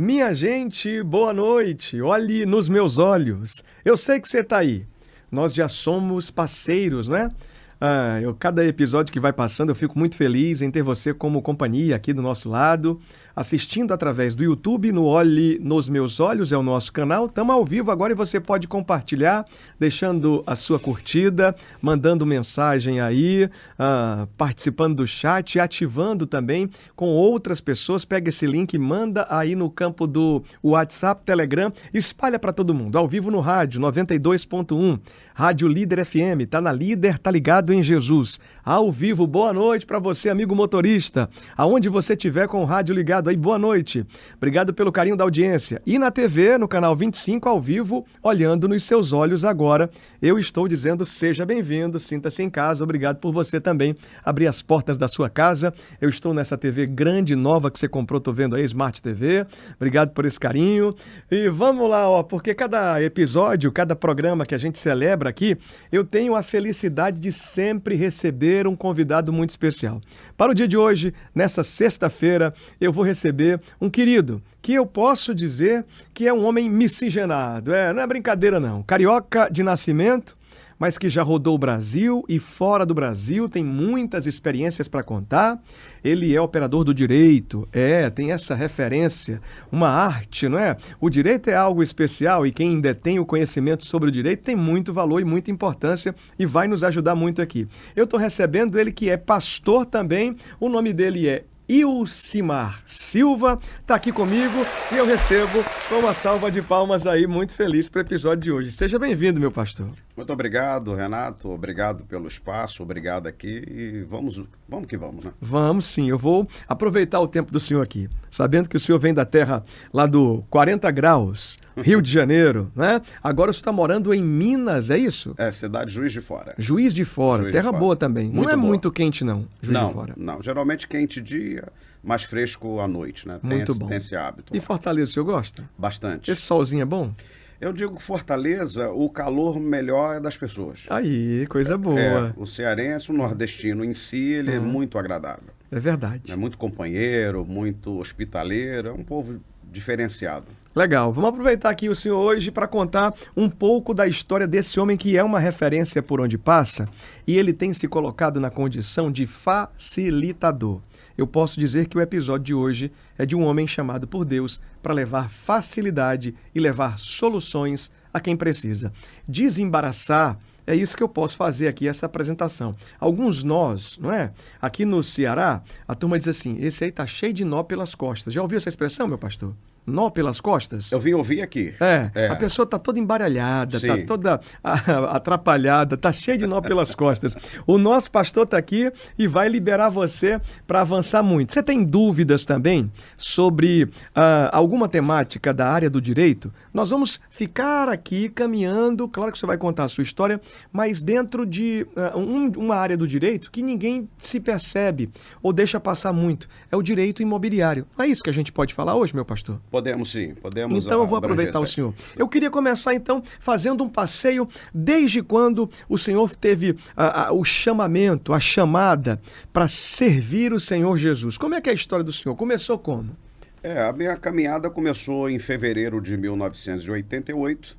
Minha gente, boa noite. Olhe nos meus olhos. Eu sei que você está aí. Nós já somos parceiros, né? Cada episódio que vai passando, eu fico muito feliz em ter você como companhia aqui do nosso lado, assistindo através do YouTube, no Olhe nos Meus Olhos, é o nosso canal. Estamos ao vivo agora e você pode compartilhar, deixando a sua curtida, mandando mensagem aí, participando do chat, ativando também com outras pessoas. Pega esse link e manda aí no campo do WhatsApp, Telegram, espalha para todo mundo. Ao vivo no rádio, 92.1, Rádio Líder FM, tá na Líder, tá ligado em Jesus. Ao vivo, boa noite para você, amigo motorista, aonde você estiver com o rádio ligado aí, boa noite. Obrigado pelo carinho da audiência. E na TV, no canal 25, ao vivo, olhando nos seus olhos agora, eu estou dizendo seja bem-vindo, sinta-se em casa. Obrigado por você também abrir as portas da sua casa. Eu estou nessa TV grande, nova que você comprou, tô vendo aí, Smart TV. Obrigado por esse carinho. E vamos lá, porque cada episódio, cada programa que a gente celebra aqui, eu tenho a felicidade de sempre receber um convidado muito especial. Para o dia de hoje, nessa sexta-feira, eu vou receber um querido, que eu posso dizer que é um homem miscigenado. Não é brincadeira não. Carioca de nascimento, mas que já rodou o Brasil e fora do Brasil, tem muitas experiências para contar. Ele é operador do direito, tem essa referência, uma arte, não é? O direito é algo especial e quem detém o conhecimento sobre o direito tem muito valor e muita importância e vai nos ajudar muito aqui. Eu estou recebendo ele que é pastor também, o nome dele é Ilcimar Silva, está aqui comigo e eu recebo com uma salva de palmas aí, muito feliz para o episódio de hoje. Seja bem-vindo, meu pastor. Muito obrigado, Renato, obrigado pelo espaço, obrigado aqui e vamos que vamos, né? Vamos sim, eu vou aproveitar o tempo do senhor aqui, sabendo que o senhor vem da terra lá do 40 graus, Rio de Janeiro, né? Agora você está morando em Minas, é isso? Cidade Juiz de Fora. Juiz de Fora, Juiz terra de Fora. boa também. Muito não é boa. muito quente não, Juiz de Fora. Não, geralmente quente dia, mais fresco à noite, né? Muito bom. Tem esse hábito. E Fortaleza, o senhor gosta? Bastante. Esse solzinho é bom? Eu digo que Fortaleza, o calor melhor é das pessoas. Aí, coisa boa. O cearense, o nordestino em si, ele é muito agradável. É verdade. É muito companheiro, muito hospitaleiro, é um povo diferenciado. Legal, vamos aproveitar aqui o senhor hoje para contar um pouco da história desse homem que é uma referência por onde passa e ele tem se colocado na condição de facilitador. Eu posso dizer que o episódio de hoje é de um homem chamado por Deus para levar facilidade e levar soluções a quem precisa. Desembaraçar, é isso que eu posso fazer aqui, essa apresentação. Alguns nós, não é? Aqui no Ceará, a turma diz assim, esse aí tá cheio de nó pelas costas. Já ouviu essa expressão, meu pastor? Nó pelas costas? Eu vim ouvir aqui. A pessoa está toda embaralhada, está Sim. toda atrapalhada, está cheia de nó pelas costas. O nosso pastor está aqui e vai liberar você para avançar muito. Você tem dúvidas também sobre alguma temática da área do direito? Nós vamos ficar aqui caminhando, claro que você vai contar a sua história, mas dentro de uma área do direito que ninguém se percebe ou deixa passar muito. É o direito imobiliário. Não é isso que a gente pode falar hoje, meu pastor? Podemos sim, podemos. Então eu vou aproveitar o senhor. Eu queria começar então fazendo um passeio desde quando o senhor teve o chamamento, a chamada para servir o Senhor Jesus. Como é que é a história do senhor? Começou como? A minha caminhada começou em fevereiro de 1988.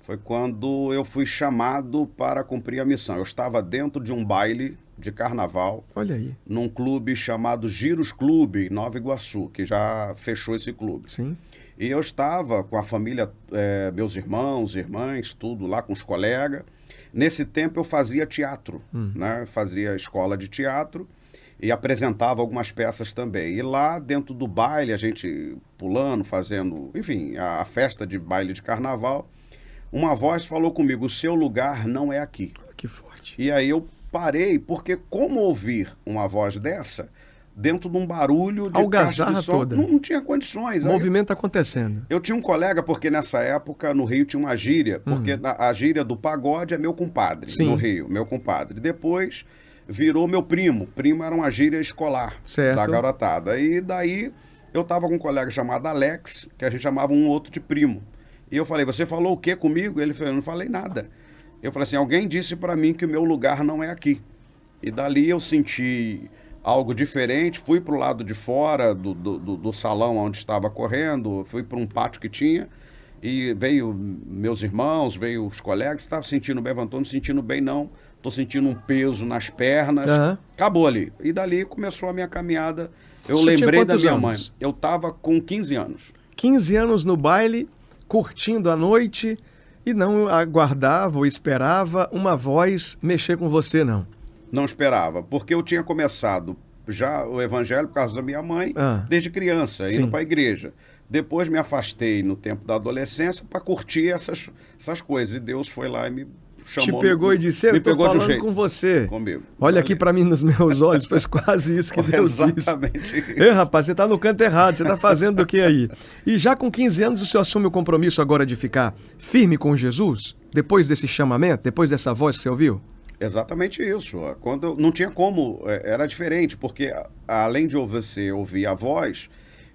Foi quando eu fui chamado para cumprir a missão. Eu estava dentro de um baile de carnaval. Olha aí. Num clube chamado Giros Clube, em Nova Iguaçu, que já fechou esse clube. Sim. E eu estava com a família, meus irmãos, irmãs, tudo lá com os colegas. Nesse tempo eu fazia teatro, né? Fazia escola de teatro e apresentava algumas peças também. E lá dentro do baile, a gente pulando, fazendo, enfim, a festa de baile de carnaval, uma voz falou comigo, o seu lugar não é aqui. Que forte. E aí eu parei, porque como ouvir uma voz dessa dentro de um barulho de caixa de som, toda. Não tinha condições. Movimento acontecendo. Eu tinha um colega, porque nessa época no Rio tinha uma gíria, porque a gíria do pagode é meu compadre, Sim. no Rio, meu compadre. Depois virou meu primo. Primo era uma gíria escolar, certo, da garotada. E daí eu tava com um colega chamado Alex, que a gente chamava um outro de primo. E eu falei, você falou o quê comigo? Ele falou, eu não falei nada. Eu falei assim, alguém disse para mim que o meu lugar não é aqui. E dali eu senti algo diferente, fui para o lado de fora do salão onde estava correndo, fui para um pátio que tinha, e veio meus irmãos, veio os colegas, estava sentindo bem, não estou me sentindo bem não, estou sentindo um peso nas pernas, acabou ali. E dali começou a minha caminhada. Eu lembrei da minha mãe, eu estava com 15 anos. 15 anos no baile, curtindo a noite, e não aguardava ou esperava uma voz mexer com você, não? Não esperava, porque eu tinha começado já o evangelho por causa da minha mãe, desde criança, indo para a igreja. Depois me afastei no tempo da adolescência para curtir essas coisas. E Deus foi lá e me chamou. Te pegou e disse, eu estou falando com você. Comigo. Olha aqui para mim nos meus olhos, foi quase isso que Deus disse. Exatamente isso. Ei, rapaz, você está no canto errado, você está fazendo o que aí? E já com 15 anos o senhor assume o compromisso agora de ficar firme com Jesus? Depois desse chamamento, depois dessa voz que você ouviu? Exatamente isso. Quando não tinha como, era diferente, porque além de você ouvir a voz,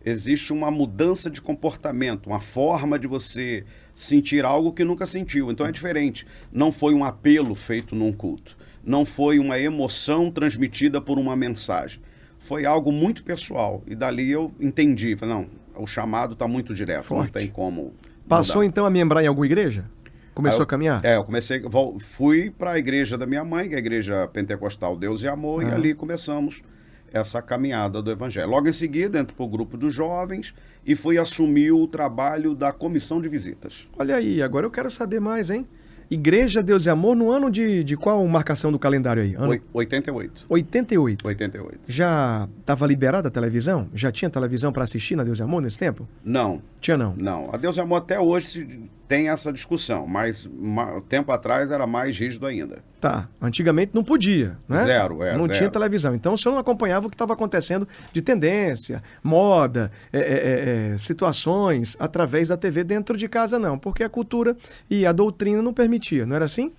existe uma mudança de comportamento, uma forma de você sentir algo que nunca sentiu. Então é diferente. Não foi um apelo feito num culto. Não foi uma emoção transmitida por uma mensagem. Foi algo muito pessoal. E dali eu entendi. Falei, não, o chamado está muito direto, forte. Não tem como Passou mudar. Então a membrar em alguma igreja? Começou a caminhar? Eu comecei, fui para a igreja da minha mãe, que é a igreja pentecostal Deus e Amor, e ali começamos essa caminhada do evangelho. Logo em seguida, entro para o grupo dos jovens e fui assumir o trabalho da comissão de visitas. Olha aí, agora eu quero saber mais, hein? Igreja Deus e Amor, no ano de qual marcação do calendário aí? Ano... 88. 88? 88. Já estava liberada a televisão? Já tinha televisão para assistir na Deus e Amor nesse tempo? Não. Tinha não? Não. A Deus e Amor até hoje tem essa discussão, mas tempo atrás era mais rígido ainda. Tá. Antigamente não podia, né? Zero, não zero. tinha televisão. Então o senhor não acompanhava o que estava acontecendo de tendência, moda, situações através da TV dentro de casa, não. Porque a cultura e a doutrina não permitia, não era assim?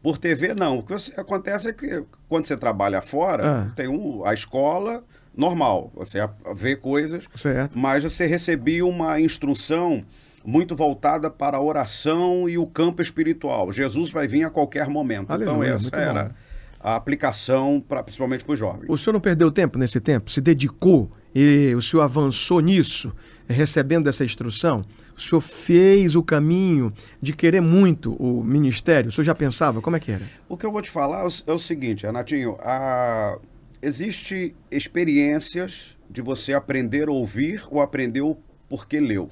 Por TV não. O que acontece é que quando você trabalha fora, tem a escola normal, você vê coisas, certo. Mas você recebia uma instrução muito voltada para a oração e o campo espiritual. Jesus vai vir a qualquer momento. Aleluia, então essa era a aplicação, principalmente para os jovens. O senhor não perdeu tempo nesse tempo? Se dedicou e o senhor avançou nisso, recebendo essa instrução? O senhor fez o caminho de querer muito o ministério? O senhor já pensava? Como é que era? O que eu vou te falar é o seguinte, Renatinho, existe experiências de você aprender a ouvir ou aprender porque leu.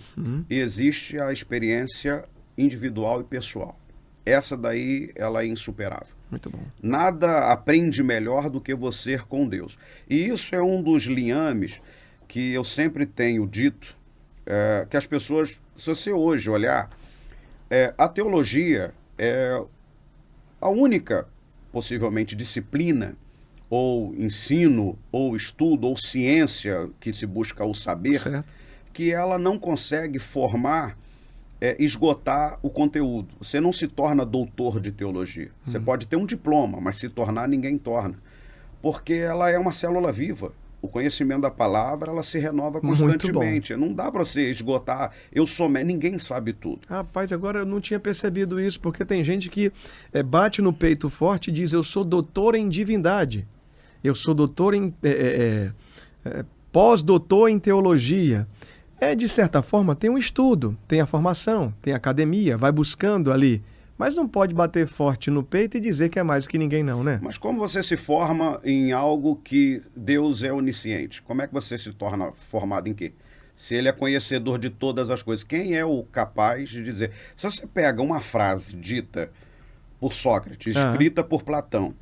E existe a experiência individual e pessoal. Essa daí, ela é insuperável. Muito bom. Nada aprende melhor do que você com Deus. E isso é um dos liames que eu sempre tenho dito, que as pessoas, se você hoje olhar, a teologia é a única, possivelmente, disciplina, ou ensino, ou estudo, ou ciência que se busca o saber, certo. Que ela não consegue formar, esgotar o conteúdo. Você não se torna doutor de teologia. Você pode ter um diploma, mas se tornar, ninguém torna. Porque ela é uma célula viva. O conhecimento da palavra, ela se renova constantemente. Não dá para você esgotar. Ninguém sabe tudo. Rapaz, agora eu não tinha percebido isso, porque tem gente que bate no peito forte e diz, eu sou doutor em divindade. Eu sou doutor em... pós-doutor em teologia. De certa forma, tem um estudo, tem a formação, tem a academia, vai buscando ali. Mas não pode bater forte no peito e dizer que é mais do que ninguém não, né? Mas como você se forma em algo que Deus é onisciente? Como é que você se torna formado em quê? Se ele é conhecedor de todas as coisas, quem é o capaz de dizer? Se você pega uma frase dita por Sócrates, escrita por Platão,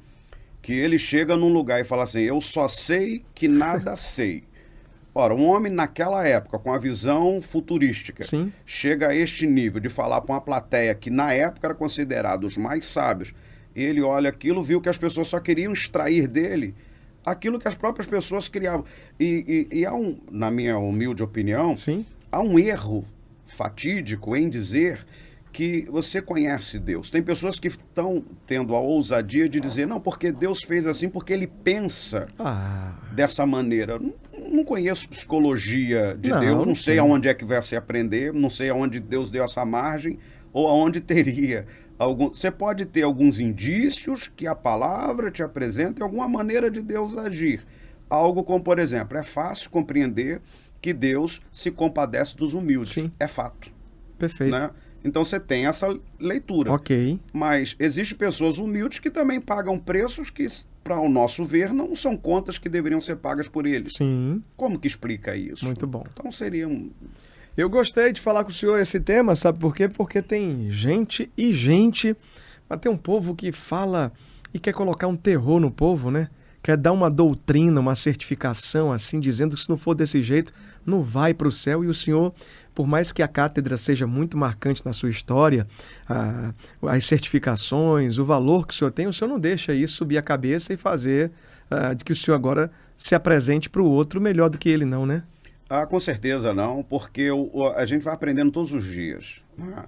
que ele chega num lugar e fala assim, eu só sei que nada sei. Ora, um homem naquela época, com a visão futurística, sim, chega a este nível de falar para uma plateia que na época era considerado os mais sábios, e ele olha aquilo, viu que as pessoas só queriam extrair dele aquilo que as próprias pessoas criavam. E há na minha humilde opinião, sim, há um erro fatídico em dizer que você conhece Deus. Tem pessoas que estão tendo a ousadia de dizer, não, porque Deus fez assim, porque ele pensa dessa maneira. Não conheço psicologia de Deus, não sei aonde é que vai se aprender, não sei aonde Deus deu essa margem, ou aonde teria algum... Você pode ter alguns indícios que a palavra te apresenta e alguma maneira de Deus agir, Algo como, por exemplo, é fácil compreender que Deus se compadece dos humildes. Sim. É fato. Perfeito. Né? Então você tem essa leitura. Ok. Mas existem pessoas humildes que também pagam preços que, para o nosso ver, não são contas que deveriam ser pagas por eles. Sim. Como que explica isso? Muito bom. Então seria um... Eu gostei de falar com o senhor esse tema, sabe por quê? Porque tem gente e gente, mas tem um povo que fala e quer colocar um terror no povo, né? Quer dar uma doutrina, uma certificação, assim, dizendo que se não for desse jeito, não vai para o céu. E o senhor, por mais que a cátedra seja muito marcante na sua história, as certificações, o valor que o senhor não deixa isso subir a cabeça e fazer de que o senhor agora se apresente para o outro melhor do que ele não, né? Ah, com certeza não, porque a gente vai aprendendo todos os dias. Né?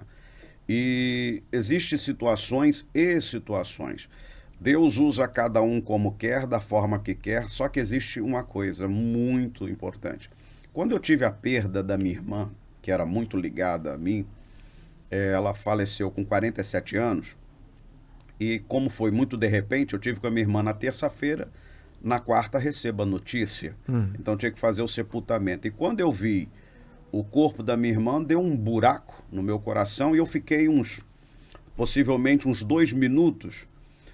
E existem situações e situações. Deus usa cada um como quer, da forma que quer, só que existe uma coisa muito importante. Quando eu tive a perda da minha irmã, que era muito ligada a mim, ela faleceu com 47 anos, e como foi muito de repente, eu tive com a minha irmã na terça-feira, na quarta recebo a notícia, então tinha que fazer o sepultamento. E quando eu vi o corpo da minha irmã, deu um buraco no meu coração, e eu fiquei possivelmente uns 2 minutos.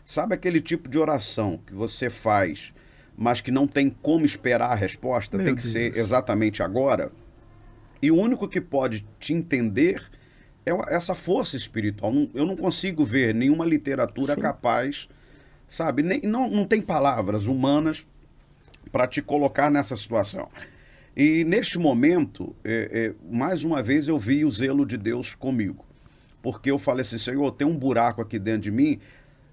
Sabe aquele tipo de oração que você faz, mas que não tem como esperar a resposta? Tem que ser exatamente agora. E o único que pode te entender é essa força espiritual. Eu não consigo ver nenhuma literatura capaz, sabe? Não tem palavras humanas para te colocar nessa situação. E neste momento, mais uma vez eu vi o zelo de Deus comigo. Porque eu falei assim, Senhor, tem um buraco aqui dentro de mim.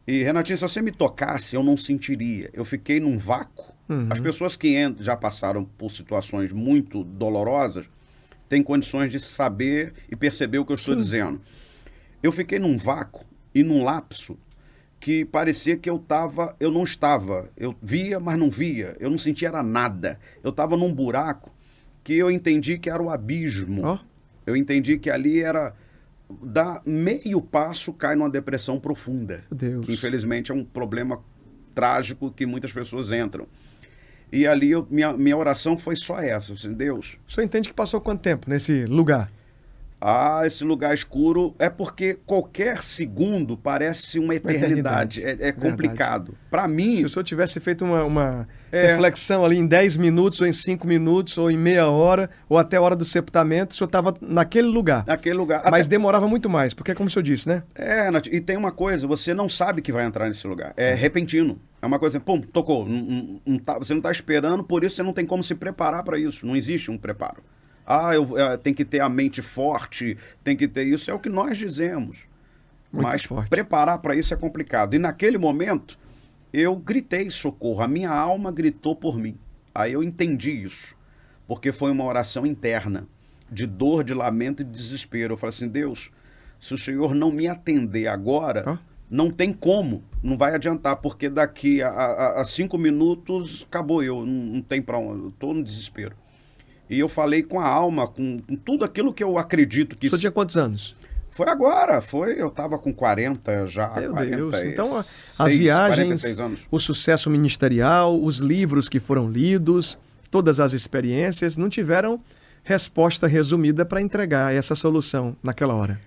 E, Renatinho, se você me tocasse, eu não sentiria. Eu fiquei num vácuo. As pessoas que já passaram por situações muito dolorosas têm condições de saber e perceber o que eu estou dizendo. Eu fiquei num vácuo e num lapso que parecia que eu não estava. Eu via, mas não via. Eu não sentia era nada. Eu estava num buraco que eu entendi que era o abismo. Oh. Eu entendi que ali era... dá meio passo, cai numa depressão profunda. Deus. Que infelizmente é um problema trágico que muitas pessoas entram. E ali minha oração foi só essa, assim, Deus. O senhor entende que passou quanto tempo nesse lugar? Esse lugar escuro é porque qualquer segundo parece uma eternidade. É complicado. Para mim... Se o senhor tivesse feito uma reflexão ali em 10 minutos, ou em 5 minutos, ou em meia hora, ou até a hora do sepultamento, o senhor estava naquele lugar. Naquele lugar. Mas demorava muito mais, porque é como o senhor disse, né? E tem uma coisa, você não sabe que vai entrar nesse lugar. É repentino. É uma coisa, pum, tocou. Você não está esperando, por isso você não tem como se preparar para isso. Não existe um preparo. Tem que ter a mente forte, tem que ter isso. É o que nós dizemos. Muito Mas forte. preparar para isso é complicado. E naquele momento, eu gritei socorro. A minha alma gritou por mim. Aí eu entendi isso. Porque foi uma oração interna, de dor, de lamento e de desespero. Eu falei assim, Deus, se o Senhor não me atender agora... Não tem como, não vai adiantar, porque daqui a 5 minutos acabou não tem para onde, eu estou no desespero. E eu falei com a alma, com tudo aquilo que eu acredito que... O senhor tinha quantos anos? Foi agora, eu estava com 40 já, Meu 40, Deus, então as 46 viagens, anos. o sucesso ministerial, os livros que foram lidos, todas as experiências não tiveram resposta resumida para entregar essa solução naquela hora.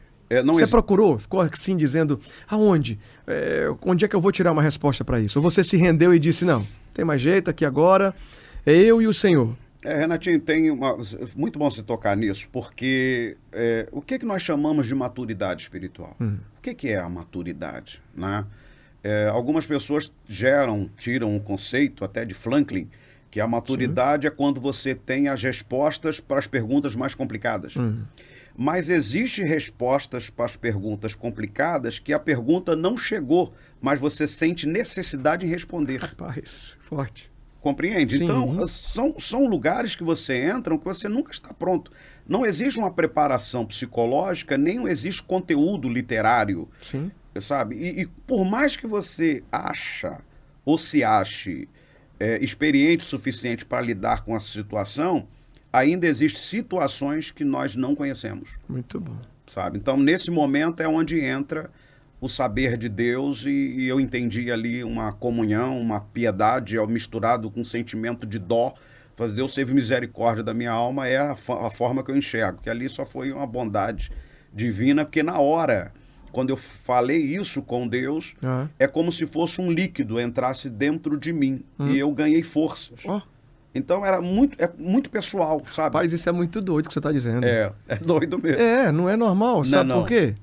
Você procurou? Ficou assim dizendo, aonde? Onde é que eu vou tirar uma resposta para isso? Ou você se rendeu e disse, não, tem mais jeito aqui agora, é eu e o Senhor. Renatinho, muito bom você tocar nisso, porque o que nós chamamos de maturidade espiritual? O que é a maturidade? Né? Algumas pessoas tiram um conceito até de Franklin, que a maturidade é quando você tem as respostas para as perguntas mais complicadas. Mas existem respostas para as perguntas complicadas que a pergunta não chegou, mas você sente necessidade em responder. Rapaz, forte. Compreende? Sim. Então, são lugares que você entra que você nunca está pronto. Não existe uma preparação psicológica, nem existe conteúdo literário. Sim. Sabe? E por mais que você se ache experiente o suficiente para lidar com essa situação, ainda existem situações que nós não conhecemos. Muito bom. Sabe? Então, nesse momento é onde entra o saber de Deus e eu entendi ali uma comunhão, uma piedade misturado com um sentimento de dó. Fazer Deus teve misericórdia da minha alma é a forma que eu enxergo, que ali só foi uma bondade divina, porque na hora, quando eu falei isso com Deus, é como se fosse um líquido entrasse dentro de mim e eu ganhei forças. Então é muito pessoal, sabe? Rapaz, isso é muito doido que você está dizendo. É doido mesmo. Não é normal, sabe não. por quê?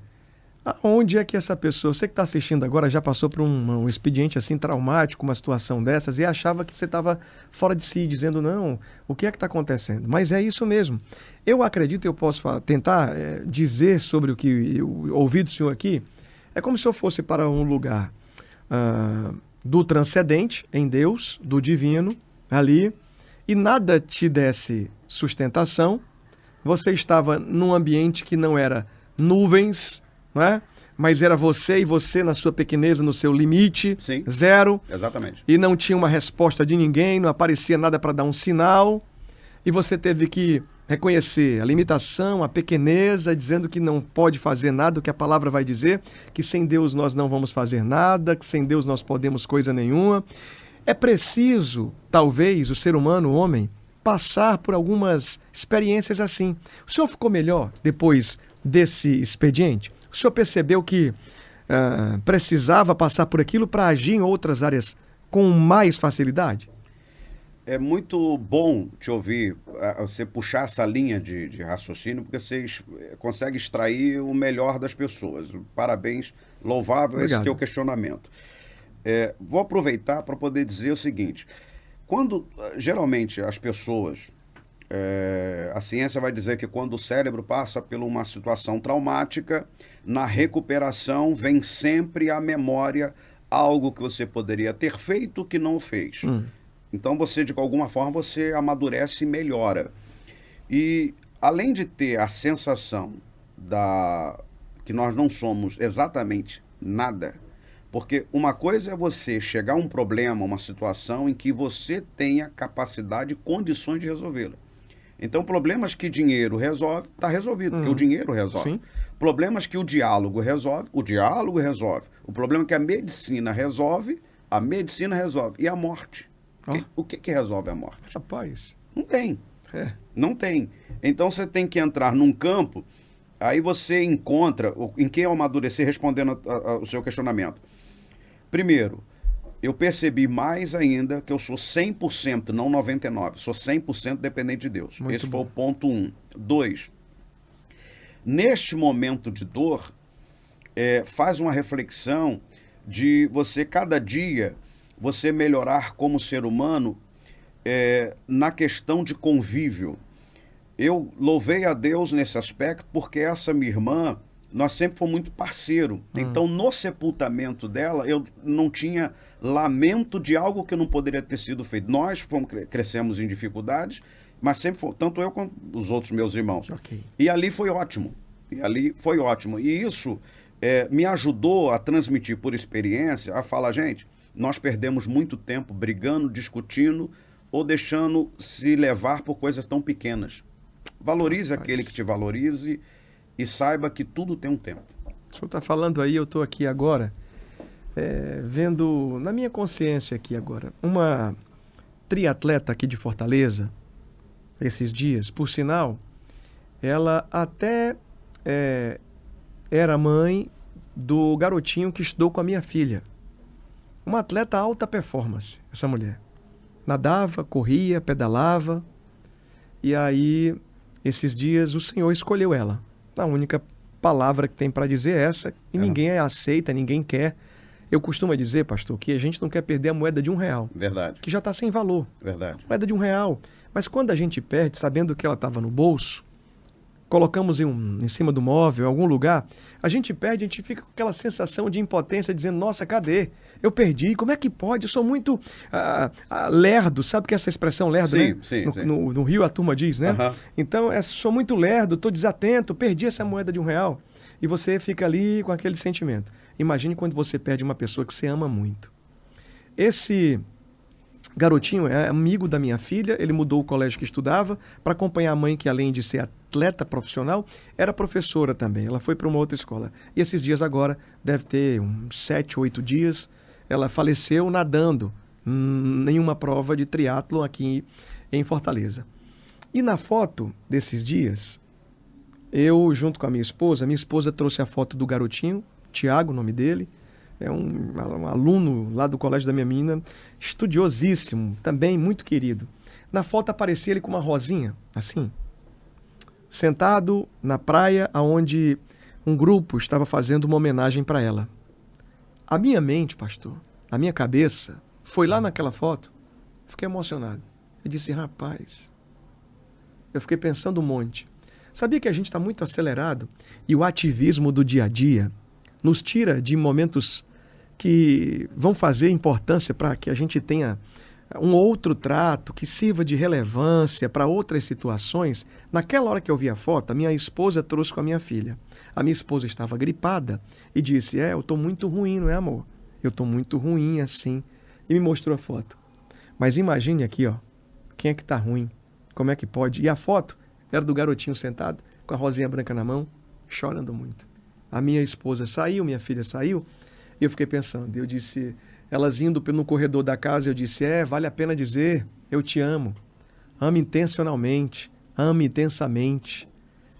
Aonde é que essa pessoa, você que está assistindo agora, já passou por um expediente assim traumático, uma situação dessas, e achava que você estava fora de si, dizendo, não, o que é que está acontecendo? Mas é isso mesmo. Eu acredito, eu posso tentar dizer sobre o que eu ouvi do senhor aqui, é como se eu fosse para um lugar do transcendente, em Deus, do divino, ali, e nada te desse sustentação, você estava num ambiente que não era nuvens, não é? Mas era você e você na sua pequeneza, no seu limite, Sim, zero. Exatamente. E não tinha uma resposta de ninguém, não aparecia nada para dar um sinal. E você teve que reconhecer a limitação, a pequeneza, dizendo que não pode fazer nada, o que a palavra vai dizer, que sem Deus nós não vamos fazer nada, que sem Deus nós podemos coisa nenhuma. É preciso, talvez, o ser humano, o homem, passar por algumas experiências assim. O senhor ficou melhor depois desse expediente? O senhor percebeu que precisava passar por aquilo para agir em outras áreas com mais facilidade? É muito bom te ouvir, você puxar essa linha de raciocínio, porque você consegue extrair o melhor das pessoas. Parabéns, louvável. Obrigado. Esse teu questionamento. Vou aproveitar para poder dizer o seguinte, geralmente as pessoas, a ciência vai dizer que quando o cérebro passa por uma situação traumática, na recuperação vem sempre à memória algo que você poderia ter feito que não fez. Então você, de alguma forma, você amadurece e melhora. E além de ter a sensação que nós não somos exatamente nada, porque uma coisa é você chegar a um problema, uma situação em que você tenha capacidade e condições de resolvê-la. Então, problemas que dinheiro resolve, está resolvido, porque o dinheiro resolve. Sim. Problemas que o diálogo resolve. O problema que a medicina resolve. E a morte. O que resolve a morte? Rapaz. Não tem. Não tem. Então, você tem que entrar num campo, aí você encontra, em que eu amadureci respondendo ao seu questionamento. Primeiro, eu percebi mais ainda que eu sou 100%, não 99%, sou 100% dependente de Deus. Muito Esse bom. foi o ponto 1. 2, neste momento de dor, faz uma reflexão de você, cada dia, você melhorar como ser humano na questão de convívio. Eu louvei a Deus nesse aspecto porque essa minha irmã, nós sempre fomos muito parceiro. Então, no sepultamento dela, eu não tinha lamento de algo que não poderia ter sido feito. Nós crescemos em dificuldades, mas sempre foi, tanto eu quanto os outros meus irmãos. Okay. E ali foi ótimo. E isso me ajudou a transmitir por experiência, a falar, gente, nós perdemos muito tempo brigando, discutindo ou deixando se levar por coisas tão pequenas. Valorize aquele que te valorize e saiba que tudo tem um tempo. O senhor está falando aí, eu estou aqui agora, vendo na minha consciência aqui agora, uma triatleta aqui de Fortaleza, esses dias, por sinal, ela até era mãe do garotinho que estudou com a minha filha. Uma atleta alta performance, essa mulher. Nadava, corria, pedalava, e aí, esses dias, o Senhor escolheu ela. A única palavra que tem para dizer é essa, e ninguém aceita, ninguém quer. Eu costumo dizer, pastor, que a gente não quer perder a moeda de R$1. Verdade. Que já está sem valor. Verdade. Moeda de R$1. Mas quando a gente perde, sabendo que ela estava no bolso, colocamos em cima do móvel, em algum lugar, a gente perde, a gente fica com aquela sensação de impotência, dizendo, nossa, cadê? Eu perdi, como é que pode? Eu sou muito lerdo, sabe que é essa expressão lerdo, sim, né? Sim, no Rio a turma diz, né? Então, sou muito lerdo, estou desatento, perdi essa moeda de R$1. E você fica ali com aquele sentimento. Imagine quando você perde uma pessoa que você ama muito. Esse garotinho é amigo da minha filha, ele mudou o colégio que estudava para acompanhar a mãe que, além de ser atleta profissional, era professora também. Ela foi para uma outra escola. E esses dias agora, deve ter uns 7, 8 dias, ela faleceu nadando em uma prova de triatlon aqui em Fortaleza. E na foto desses dias, eu junto com a minha esposa trouxe a foto do garotinho, Tiago, o nome dele, é um aluno lá do colégio da minha menina, estudiosíssimo, também muito querido. Na foto aparecia ele com uma rosinha, assim, sentado na praia onde um grupo estava fazendo uma homenagem para ela. A minha mente, pastor, a minha cabeça, foi lá naquela foto, fiquei emocionado. Eu disse, rapaz, eu fiquei pensando um monte. Sabia que a gente está muito acelerado e o ativismo do dia a dia nos tira de momentos que vão fazer importância para que a gente tenha um outro trato que sirva de relevância para outras situações. Naquela hora que eu vi a foto, a minha esposa trouxe com a minha filha. A minha esposa estava gripada e disse, eu estou muito ruim, não é, amor? Eu estou muito ruim assim. E me mostrou a foto. Mas imagine aqui, ó, quem é que está ruim? Como é que pode? E a foto era do garotinho sentado, com a rosinha branca na mão, chorando muito. A minha esposa saiu, minha filha saiu, e eu fiquei pensando, eu disse, elas indo no corredor da casa, eu disse, vale a pena dizer, eu te amo. Ame intencionalmente, ame intensamente,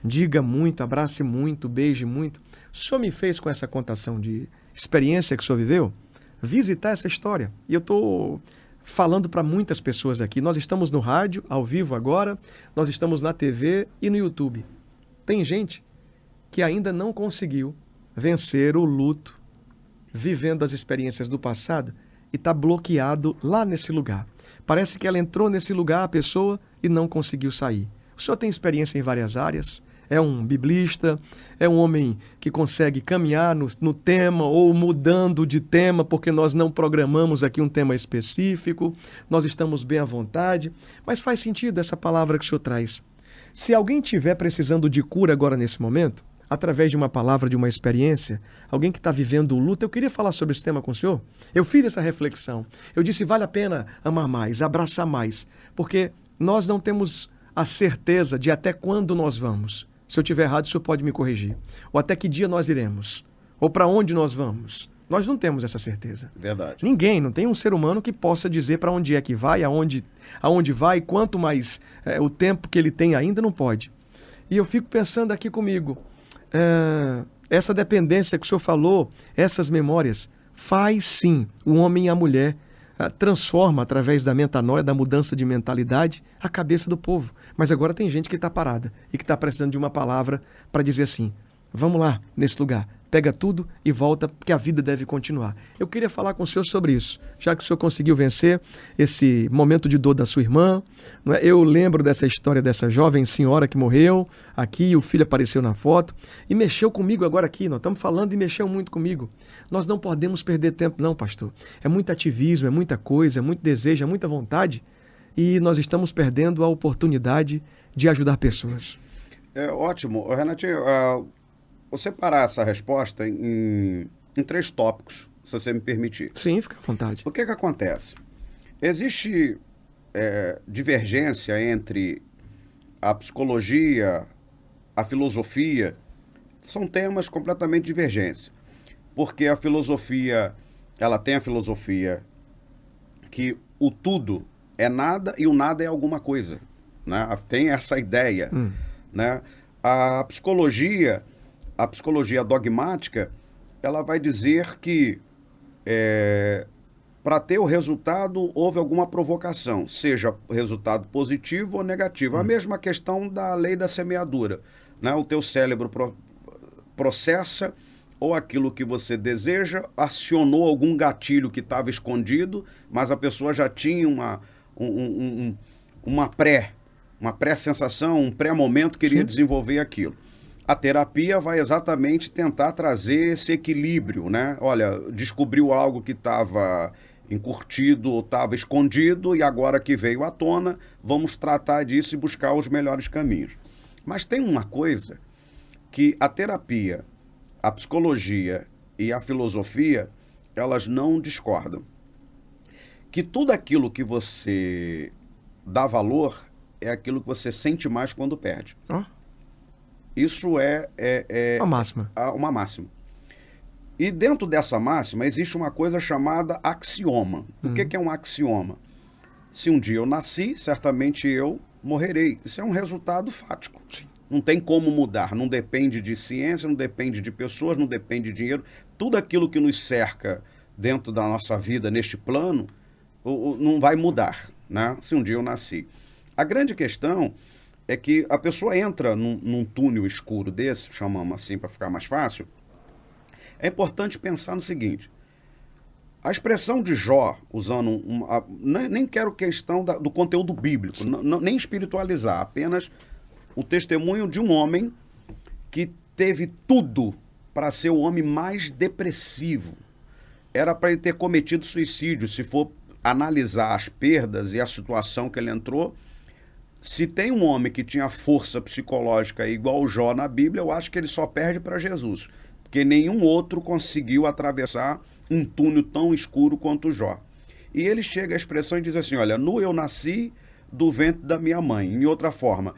diga muito, abrace muito, beije muito. O senhor me fez com essa contação de experiência que o senhor viveu, visitar essa história. E eu estou falando para muitas pessoas aqui. Nós estamos no rádio, ao vivo agora, nós estamos na TV e no YouTube. Tem gente que ainda não conseguiu vencer o luto, vivendo as experiências do passado, e está bloqueado lá nesse lugar. Parece que ela entrou nesse lugar, a pessoa, e não conseguiu sair. O senhor tem experiência em várias áreas, é um biblista, é um homem que consegue caminhar no tema ou mudando de tema, porque nós não programamos aqui um tema específico, nós estamos bem à vontade, mas faz sentido essa palavra que o senhor traz. Se alguém estiver precisando de cura agora nesse momento, através de uma palavra, de uma experiência, alguém que está vivendo o luto, eu queria falar sobre esse tema com o senhor. Eu fiz essa reflexão. Eu disse, vale a pena amar mais, abraçar mais, porque nós não temos a certeza de até quando nós vamos. Se eu estiver errado, o senhor pode me corrigir. Ou até que dia nós iremos. Ou para onde nós vamos. Nós não temos essa certeza. Verdade. Ninguém, não tem um ser humano que possa dizer para onde é que vai, aonde vai, quanto mais o tempo que ele tem ainda, não pode. E eu fico pensando aqui comigo, essa dependência que o senhor falou, essas memórias, faz sim o homem e a mulher, transforma através da metanoia, da mudança de mentalidade, a cabeça do povo. Mas agora tem gente que está parada e que está precisando de uma palavra para dizer assim, vamos lá, nesse lugar, pega tudo e volta, porque a vida deve continuar. Eu queria falar com o senhor sobre isso, já que o senhor conseguiu vencer esse momento de dor da sua irmã. Não é? Eu lembro dessa história dessa jovem senhora que morreu aqui, o filho apareceu na foto e mexeu comigo agora aqui. Nós estamos falando e mexeu muito comigo. Nós não podemos perder tempo não, pastor. É muito ativismo, é muita coisa, é muito desejo, é muita vontade e nós estamos perdendo a oportunidade de ajudar pessoas. É ótimo. Renatinho, vou separar essa resposta em 3 tópicos, se você me permitir. Sim, fica à vontade. O que acontece? Existe divergência entre a psicologia, a filosofia, são temas completamente divergentes. Porque a filosofia, ela tem a filosofia que o tudo é nada e o nada é alguma coisa. Né? Tem essa ideia. Né? A psicologia dogmática, ela vai dizer que para ter o resultado houve alguma provocação, seja resultado positivo ou negativo. A mesma questão da lei da semeadura. Né? O teu cérebro processa ou aquilo que você deseja, acionou algum gatilho que estava escondido, mas a pessoa já tinha uma pré-sensação, um pré-momento que queria desenvolver aquilo. A terapia vai exatamente tentar trazer esse equilíbrio, né? Olha, descobriu algo que estava encurtido ou estava escondido e agora que veio à tona, vamos tratar disso e buscar os melhores caminhos. Mas tem uma coisa que a terapia, a psicologia e a filosofia, elas não discordam. Que tudo aquilo que você dá valor é aquilo que você sente mais quando perde. Isso Uma máxima. uma máxima. E dentro dessa máxima existe uma coisa chamada axioma. O que é um axioma? Se um dia eu nasci, certamente eu morrerei. Isso é um resultado fático. Sim. Não tem como mudar. Não depende de ciência, não depende de pessoas, não depende de dinheiro. Tudo aquilo que nos cerca dentro da nossa vida, neste plano, não vai mudar, né? Se um dia eu nasci. A grande questão é que a pessoa entra num túnel escuro desse, chamamos assim para ficar mais fácil. É importante pensar no seguinte: a expressão de Jó, usando nem quero questão do conteúdo bíblico, nem espiritualizar, apenas o testemunho de um homem que teve tudo para ser o homem mais depressivo. Era para ele ter cometido suicídio, se for analisar as perdas e a situação que ele entrou. Se tem um homem que tinha força psicológica igual o Jó na Bíblia, eu acho que ele só perde para Jesus, porque nenhum outro conseguiu atravessar um túnel tão escuro quanto o Jó. E ele chega à expressão e diz assim: olha, nu eu nasci do ventre da minha mãe. Em outra forma,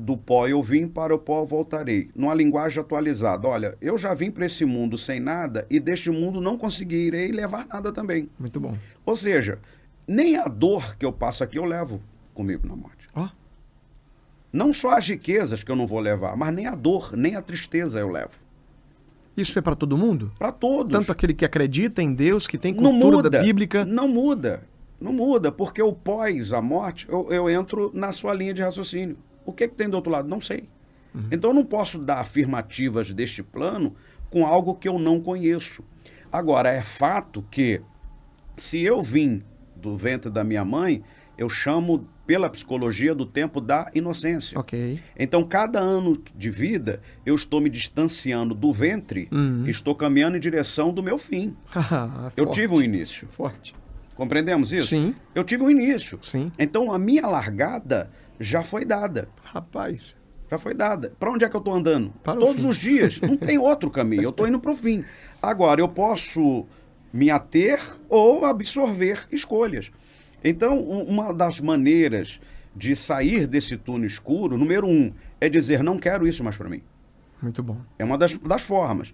do pó eu vim, para o pó voltarei. Numa linguagem atualizada: olha, eu já vim para esse mundo sem nada e deste mundo não conseguirei levar nada também. Muito bom. Ou seja, nem a dor que eu passo aqui eu levo comigo na morte. Ó. Não só as riquezas que eu não vou levar, mas nem a dor, nem a tristeza eu levo. Isso é para todo mundo? Para todos. Tanto aquele que acredita em Deus, que tem Não cultura muda, da bíblica. Não muda. Não muda, porque o pós a morte, eu entro na sua linha de raciocínio. O que tem do outro lado? Não sei. Então eu não posso dar afirmativas deste plano com algo que eu não conheço. Agora, é fato que se eu vim do ventre da minha mãe, eu chamo pela psicologia do tempo da inocência. Ok. Então, cada ano de vida, eu estou me distanciando do ventre e estou caminhando em direção do meu fim. Eu tive um início. Forte. Compreendemos isso? Sim. Eu tive um início. Sim. Então, a minha largada já foi dada. Rapaz. Já foi dada. Para onde é que eu estou andando? Para o Todos fim. os dias. Não tem outro caminho. Eu estou indo para o fim. Agora, eu posso me ater ou absorver escolhas. Então, uma das maneiras de sair desse túnel escuro, número 1, é dizer: não quero isso mais para mim. Muito bom. É uma das formas.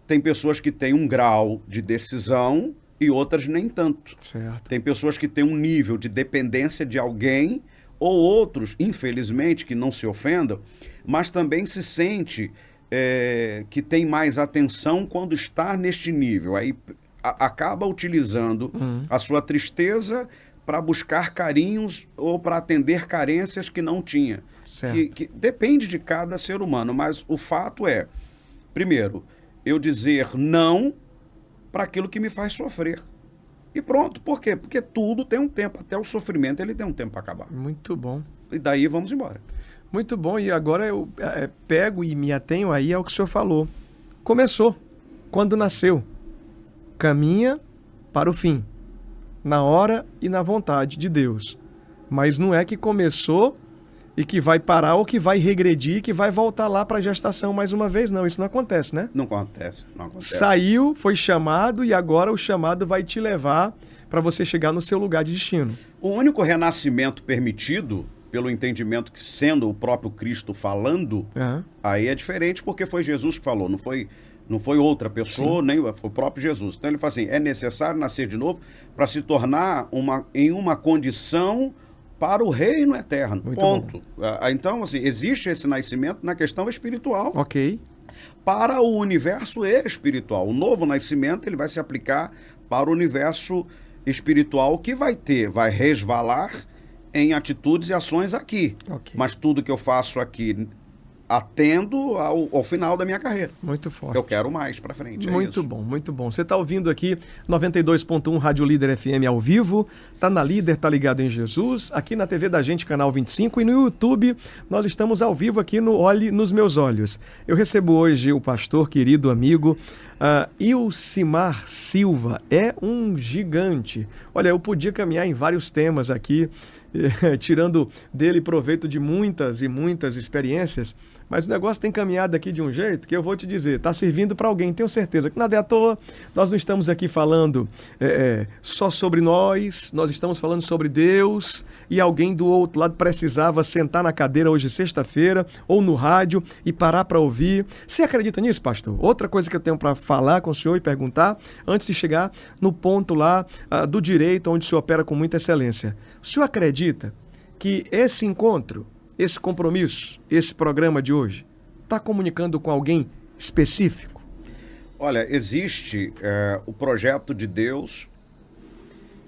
Tem pessoas que têm um grau de decisão e outras nem tanto. Certo. Tem pessoas que têm um nível de dependência de alguém, ou outros, infelizmente, que não se ofendam, mas também se sente que tem mais atenção quando está neste nível. Aí acaba utilizando a sua tristeza para buscar carinhos ou para atender carências que não tinha. Que depende de cada ser humano, mas o fato é, primeiro, eu dizer não para aquilo que me faz sofrer. E pronto. Por quê? Porque tudo tem um tempo. Até o sofrimento ele tem um tempo para acabar. Muito bom. E daí vamos embora. Muito bom. E agora eu pego e me atenho aí ao que o senhor falou. Começou. Quando nasceu. Caminha para o fim. Na hora e na vontade de Deus. Mas não é que começou e que vai parar ou que vai regredir, que vai voltar lá para a gestação mais uma vez. Não, isso não acontece, né? Não acontece, não acontece. Saiu, foi chamado e agora o chamado vai te levar para você chegar no seu lugar de destino. O único renascimento permitido, pelo entendimento que sendo o próprio Cristo falando, aí é diferente porque foi Jesus que falou, não foi outra pessoa, nem foi o próprio Jesus. Então ele fala assim: é necessário nascer de novo para se tornar em uma condição para o reino eterno. Muito ponto. Então, assim, existe esse nascimento na questão espiritual. Ok. Para o universo espiritual. O novo nascimento ele vai se aplicar para o universo espiritual, que vai resvalar em atitudes e ações aqui. Ok. Mas tudo que eu faço aqui atendo ao final da minha carreira. Muito forte. Eu quero mais para frente. Muito bom, muito bom. Você está ouvindo aqui 92.1 Rádio Líder FM ao vivo, tá na Líder, tá ligado em Jesus, aqui na TV da Gente, canal 25, e no YouTube nós estamos ao vivo aqui no Olhe nos Meus Olhos. Eu recebo hoje o pastor, querido amigo, Ilcimar Silva. É um gigante. Olha, eu podia caminhar em vários temas aqui, tirando dele proveito de muitas e muitas experiências, Mas o negócio tem caminhado aqui de um jeito que eu vou te dizer, está servindo para alguém, tenho certeza que nada é à toa. Nós não estamos aqui falando só sobre nós estamos falando sobre Deus, e alguém do outro lado precisava sentar na cadeira hoje, sexta-feira, ou no rádio e parar para ouvir. Você acredita nisso, pastor? Outra coisa que eu tenho para falar com o senhor e perguntar, antes de chegar no ponto lá do direito, onde o senhor opera com muita excelência. O senhor acredita que esse encontro, esse compromisso, esse programa de hoje, está comunicando com alguém específico? Olha, existe o projeto de Deus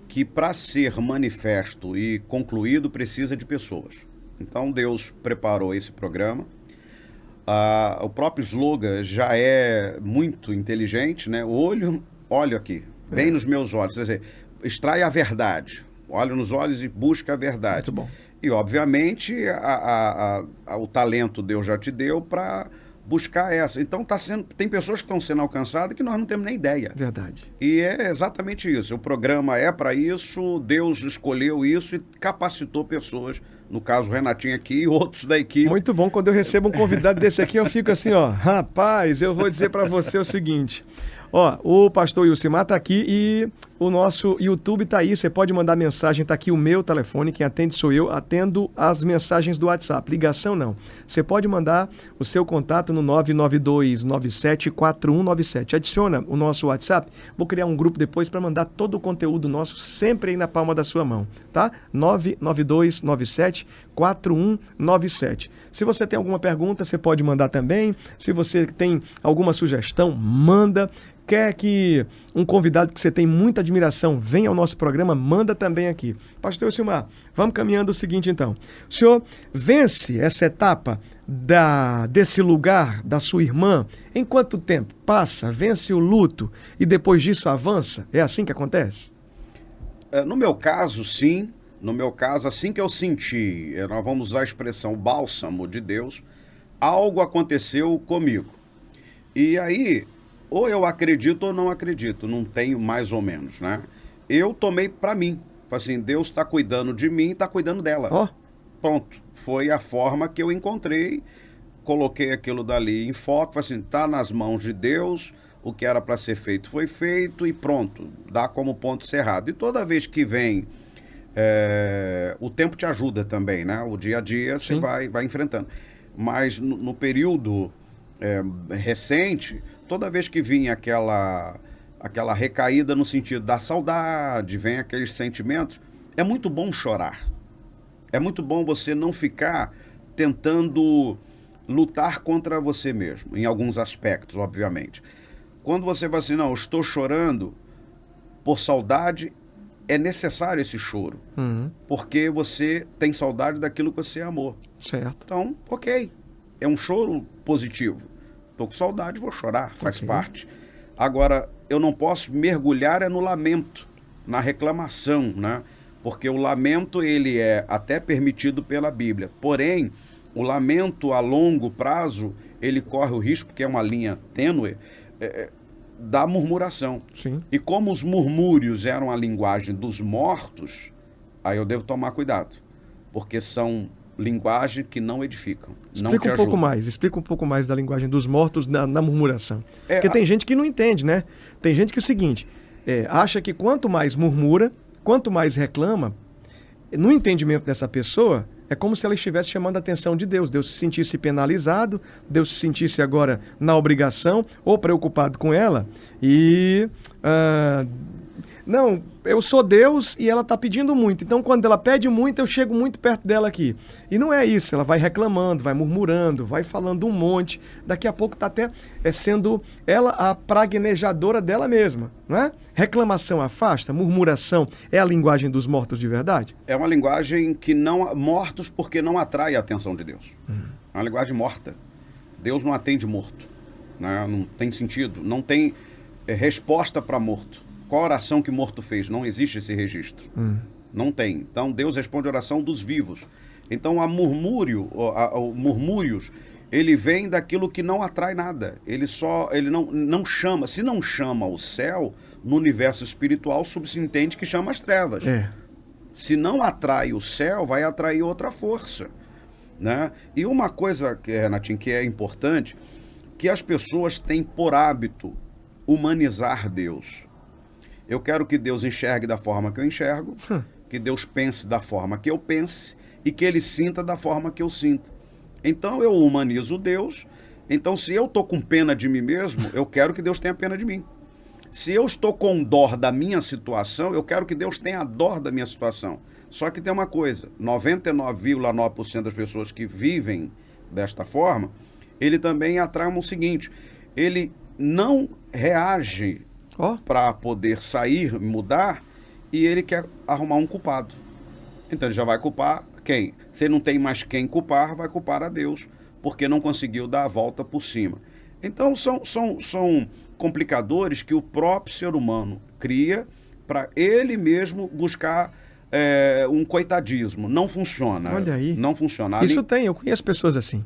que, para ser manifesto e concluído, precisa de pessoas. Então, Deus preparou esse programa. O próprio slogan já é muito inteligente, né? Olho aqui, bem nos meus olhos. Quer dizer, extrai a verdade. Olha nos olhos e busca a verdade. Muito bom. E, obviamente, o talento Deus já te deu para buscar essa. Então, tem pessoas que estão sendo alcançadas que nós não temos nem ideia. Verdade. E é exatamente isso. O programa é para isso, Deus escolheu isso e capacitou pessoas. No caso, o Renatinho aqui e outros da equipe. Muito bom. Quando eu recebo um convidado desse aqui, eu fico assim, ó. Rapaz, eu vou dizer para você o seguinte. Ó, o pastor Ilcimar tá aqui e o nosso YouTube tá aí. Você pode mandar mensagem, tá aqui o meu telefone, quem atende sou eu, atendo as mensagens do WhatsApp. Ligação não. Você pode mandar o seu contato no 992974197. Adiciona o nosso WhatsApp. Vou criar um grupo depois para mandar todo o conteúdo nosso sempre aí na palma da sua mão, tá? 992974197. Se você tem alguma pergunta, você pode mandar também. Se você tem alguma sugestão, manda. Quer que um convidado que você tem muita admiração venha ao nosso programa, manda também aqui. Pastor Ilcimar, vamos caminhando o seguinte então. O senhor vence essa etapa desse lugar da sua irmã em quanto tempo? Passa, vence o luto e depois disso avança? É assim que acontece? No meu caso, sim. No meu caso, assim que eu senti, nós vamos usar a expressão bálsamo de Deus, algo aconteceu comigo. E aí, ou eu acredito ou não acredito, não tenho mais ou menos, né? Eu tomei para mim, falei assim, Deus está cuidando de mim, está cuidando dela. Ó. Pronto, foi a forma que eu encontrei, coloquei aquilo dali em foco, falei assim, tá nas mãos de Deus, o que era para ser feito foi feito e pronto, dá como ponto cerrado. E toda vez que vem, o tempo te ajuda também, né? O dia a dia você vai enfrentando. Mas no período recente, toda vez que vinha aquela recaída no sentido da saudade, vem aqueles sentimentos, é muito bom chorar. É muito bom você não ficar tentando lutar contra você mesmo, em alguns aspectos, obviamente. Quando você vai assim, não, eu estou chorando por saudade, é necessário esse choro. Porque você tem saudade daquilo que você amou. Certo. Então, ok, é um choro positivo. Estou com saudade, vou chorar, faz parte. Agora, eu não posso mergulhar no lamento, na reclamação, né? Porque o lamento, ele é até permitido pela Bíblia. Porém, o lamento a longo prazo, ele corre o risco, porque é uma linha tênue, da murmuração. Sim. E como os murmúrios eram a linguagem dos mortos, aí eu devo tomar cuidado. Porque são linguagem que não edificam, não te ajudam. Explica um pouco mais da linguagem dos mortos na murmuração. Porque tem gente que não entende, né? Tem gente que é o seguinte, acha que quanto mais murmura, quanto mais reclama, no entendimento dessa pessoa, é como se ela estivesse chamando a atenção de Deus. Deus se sentisse penalizado, Deus se sentisse agora na obrigação ou preocupado com ela. E, não, eu sou Deus e ela está pedindo muito. Então, quando ela pede muito, eu chego muito perto dela aqui. E não é isso, ela vai reclamando, vai murmurando, vai falando um monte. Daqui a pouco está até sendo ela a praguejadora dela mesma, não é? Reclamação afasta, murmuração é a linguagem dos mortos de verdade? É uma linguagem que não... Mortos porque não atrai a atenção de Deus. É uma linguagem morta. Deus não atende morto. Né? Não tem sentido. Não tem resposta para morto. Qual oração que morto fez? Não existe esse registro. Não tem. Então, Deus responde a oração dos vivos. Então, o murmúrios, ele vem daquilo que não atrai nada. Ele não chama. Se não chama o céu, no universo espiritual, subsentende que chama as trevas. Se não atrai o céu, vai atrair outra força. né? E uma coisa, Renatinho, que é importante, que as pessoas têm por hábito humanizar Deus. Eu quero que Deus enxergue da forma que eu enxergo, que Deus pense da forma que eu pense e que Ele sinta da forma que eu sinto. Então eu humanizo Deus. Então se eu estou com pena de mim mesmo, eu quero que Deus tenha pena de mim. Se eu estou com dó da minha situação, eu quero que Deus tenha dó da minha situação. Só que tem uma coisa, 99,9% das pessoas que vivem desta forma, ele também atrai o seguinte, ele não reage para poder sair, mudar, e ele quer arrumar um culpado. Então ele já vai culpar quem? Se ele não tem mais quem culpar, vai culpar a Deus, porque não conseguiu dar a volta por cima. Então são complicadores que o próprio ser humano cria para ele mesmo buscar um coitadismo. Não funciona. Olha aí. Não funciona. Isso eu conheço pessoas assim.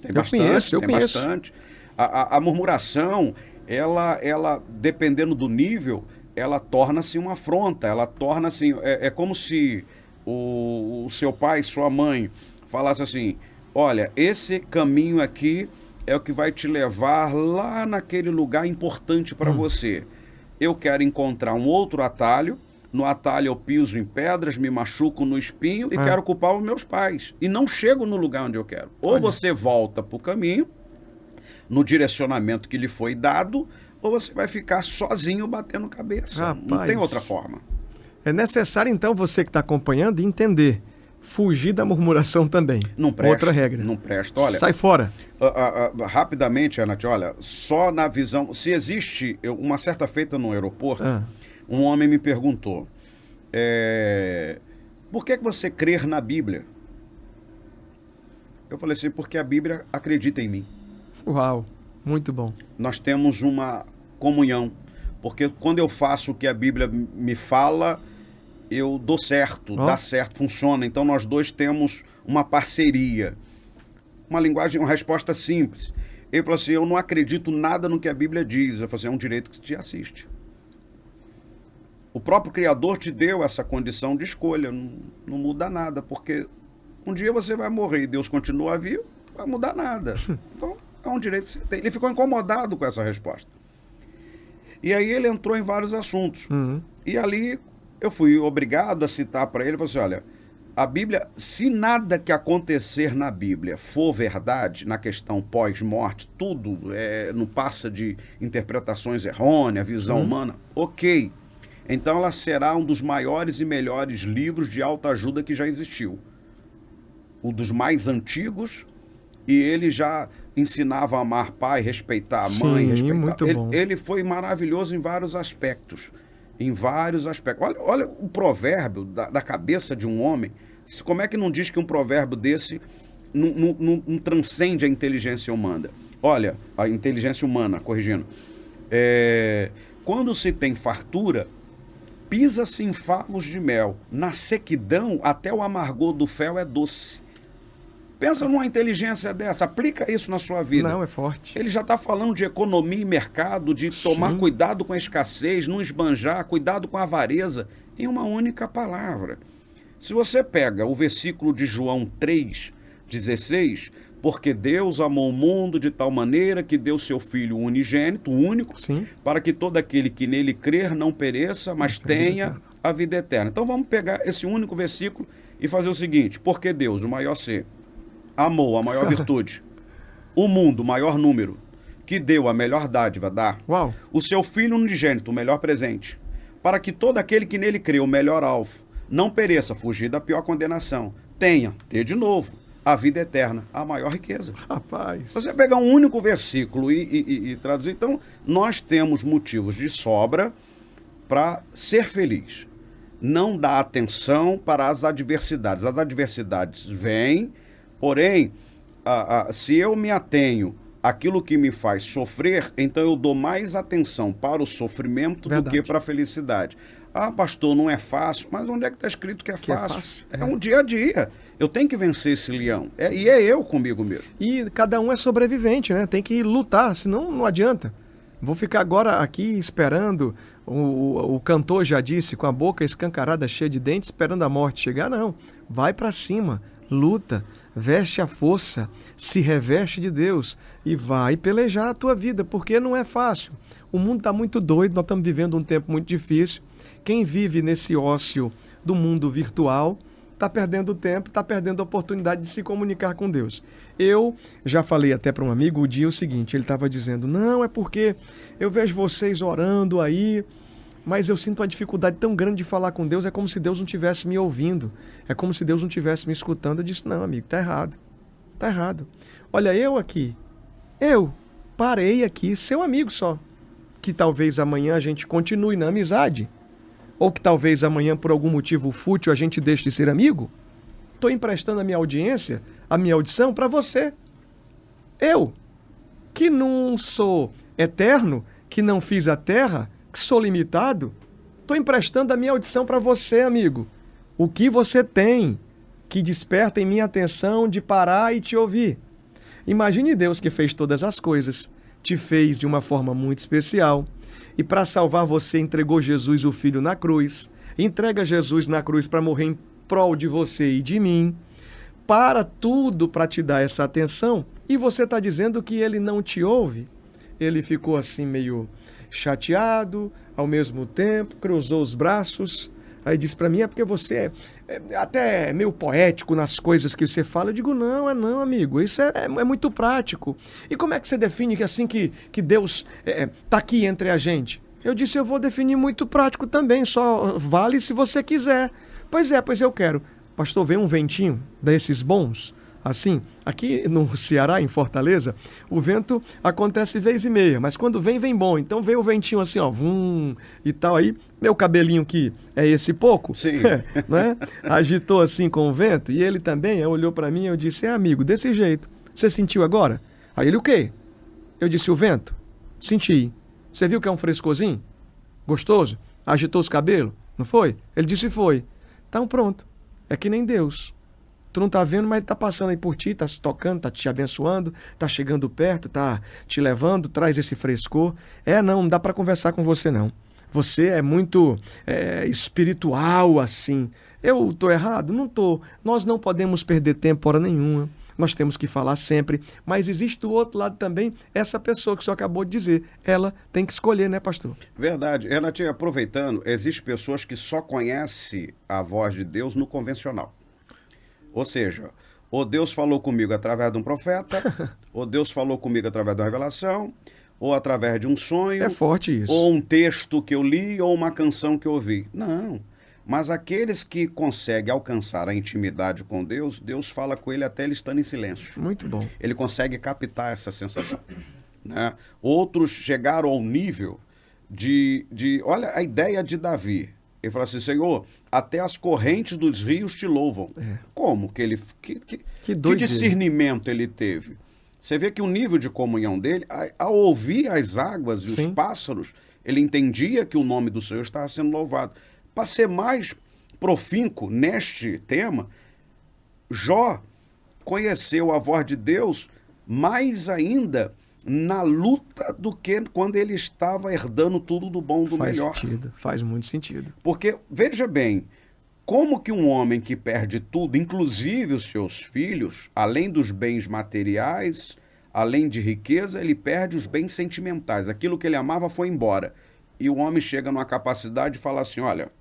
Tem bastante, bastante. A murmuração, ela, dependendo do nível, ela torna-se uma afronta, ela torna-se... É como se o seu pai, sua mãe, falasse assim, olha, esse caminho aqui é o que vai te levar lá naquele lugar importante para você. Eu quero encontrar um outro atalho, no atalho eu piso em pedras, me machuco no espinho e quero culpar os meus pais. E não chego no lugar onde eu quero. Ou você volta para o caminho, no direcionamento que lhe foi dado, ou você vai ficar sozinho batendo cabeça. Rapaz, não tem outra forma. É necessário, então, você que está acompanhando, entender. Fugir da murmuração também. Não presta. Outra regra. Não presta. Olha, sai fora. Rapidamente, Renato, olha, só na visão... Se existe... uma certa feita no aeroporto, um homem me perguntou, por que você crer na Bíblia? Eu falei assim, porque a Bíblia acredita em mim. Uau, muito bom. Nós temos uma comunhão, porque quando eu faço o que a Bíblia me fala, eu dou certo, dá certo, funciona. Então nós dois temos uma parceria. Uma linguagem, uma resposta simples. Ele falou assim, eu não acredito nada no que a Bíblia diz. Eu falei assim, é um direito que te assiste. O próprio Criador te deu essa condição de escolha, não muda nada, porque um dia você vai morrer e Deus continua vivo, não vai mudar nada. Então, é um direito que você tem. Ele ficou incomodado com essa resposta. E aí ele entrou em vários assuntos. E ali eu fui obrigado a citar para ele, falei assim, olha, a Bíblia, se nada que acontecer na Bíblia for verdade, na questão pós-morte, tudo não passa de interpretações errôneas, visão humana, ok. Então ela será um dos maiores e melhores livros de autoajuda que já existiu. Um dos mais antigos, e ele já ensinava a amar pai, respeitar a mãe, respeitar... Muito bom. Ele foi maravilhoso em vários aspectos. Em vários aspectos. Olha o provérbio da cabeça de um homem. Como é que não diz que um provérbio desse não transcende a inteligência humana? Olha, a inteligência humana, corrigindo. Quando se tem fartura, pisa-se em favos de mel. Na sequidão, até o amargor do fel é doce. Pensa numa inteligência dessa, aplica isso na sua vida. Não, é forte. Ele já está falando de economia e mercado, de tomar cuidado com a escassez, não esbanjar, cuidado com a avareza, em uma única palavra. Se você pega o versículo de João 3,16, porque Deus amou o mundo de tal maneira que deu seu Filho unigênito, único, para que todo aquele que nele crer não pereça, mas tenha a vida eterna. Então vamos pegar esse único versículo e fazer o seguinte, porque Deus, o maior ser, amou a maior virtude, o mundo, o maior número, que deu a melhor dádiva, o seu Filho unigênito, o melhor presente, para que todo aquele que nele crê, o melhor alvo, não pereça, fugir da pior condenação, ter de novo a vida eterna, a maior riqueza. Rapaz. Você pegar um único versículo e traduzir, então nós temos motivos de sobra para ser feliz. Não dá atenção para as adversidades. As adversidades vêm, porém, se eu me atenho àquilo que me faz sofrer, então eu dou mais atenção para o sofrimento do que para a felicidade. Ah, pastor, não é fácil, mas onde é que está escrito que é fácil? É um dia a dia. Eu tenho que vencer esse leão. E é eu comigo mesmo. E cada um é sobrevivente, né? Tem que lutar, senão não adianta. Vou ficar agora aqui esperando, o cantor já disse, com a boca escancarada, cheia de dentes, esperando a morte chegar. Não, vai para cima, luta, veste a força, se reveste de Deus e vai pelejar a tua vida, porque não é fácil. O mundo está muito doido, nós estamos vivendo um tempo muito difícil. Quem vive nesse ócio do mundo virtual está perdendo tempo, está perdendo a oportunidade de se comunicar com Deus. Eu já falei até para um amigo o dia o seguinte, ele estava dizendo, não, é porque eu vejo vocês orando aí, mas eu sinto uma dificuldade tão grande de falar com Deus, é como se Deus não estivesse me ouvindo, é como se Deus não estivesse me escutando. Eu disse, não, amigo, tá errado, tá errado. Olha, eu parei aqui, seu amigo só, que talvez amanhã a gente continue na amizade, ou que talvez amanhã, por algum motivo fútil, a gente deixe de ser amigo. Estou emprestando a minha audiência, a minha audição para você. Eu, que não sou eterno, que não fiz a terra, que sou limitado, estou emprestando a minha audição para você, amigo. O que você tem que desperta em minha atenção de parar e te ouvir? Imagine Deus que fez todas as coisas, te fez de uma forma muito especial, e para salvar você entregou Jesus, o Filho, na cruz. Entrega Jesus na cruz para morrer em prol de você e de mim. Para tudo para te dar essa atenção. E você está dizendo que ele não te ouve? Ele ficou assim meio chateado, ao mesmo tempo, cruzou os braços. Aí disse para mim, é porque você é até meio poético nas coisas que você fala. Eu digo, não, não, amigo, isso é muito prático. E como é que você define que assim que Deus está aqui entre a gente? Eu disse, eu vou definir muito prático também, só vale se você quiser. Pois eu quero. Pastor, vem um ventinho desses bons, assim, aqui no Ceará, em Fortaleza, o vento acontece vez e meia, mas quando vem bom. Então veio o ventinho assim, ó, vum, e tal, aí meu cabelinho que é esse pouco, sim. Né? Agitou assim com o vento, e ele também olhou para mim e eu disse, amigo, desse jeito, você sentiu agora? Aí ele, o quê? Eu disse, o vento. Senti. Você viu que é um frescorzinho? Gostoso? Agitou os cabelos? Não foi? Ele disse, foi. Então pronto, é que nem Deus. Tu não tá vendo, mas ele tá passando aí por ti, tá se tocando, tá te abençoando, tá chegando perto, tá te levando, traz esse frescor. Não dá para conversar com você não. Você é muito espiritual assim. Eu tô errado? Não tô. Nós não podemos perder tempo hora nenhuma. Nós temos que falar sempre. Mas existe do outro lado também essa pessoa que o senhor acabou de dizer. Ela tem que escolher, né, pastor? Verdade. Renato, aproveitando, existem pessoas que só conhecem a voz de Deus no convencional. Ou seja, ou Deus falou comigo através de um profeta, ou Deus falou comigo através de uma revelação, ou através de um sonho. É forte isso. Ou um texto que eu li, ou uma canção que eu ouvi. Não. Mas aqueles que conseguem alcançar a intimidade com Deus, Deus fala com ele até ele estando em silêncio. Muito bom. Ele consegue captar essa sensação. Né? Outros chegaram ao nível de... Olha a ideia de Davi. Ele fala assim, Senhor, até as correntes dos rios te louvam. Como? Que discernimento ele teve? Você vê que o nível de comunhão dele, ao ouvir as águas e os pássaros, ele entendia que o nome do Senhor estava sendo louvado. Para ser mais profínco neste tema, Jó conheceu a voz de Deus mais ainda na luta do que quando ele estava herdando tudo do bom, do melhor. Faz sentido, faz muito sentido. Porque, veja bem, como que um homem que perde tudo, inclusive os seus filhos, além dos bens materiais, além de riqueza, ele perde os bens sentimentais. Aquilo que ele amava foi embora. E o homem chega numa capacidade de falar assim, olha,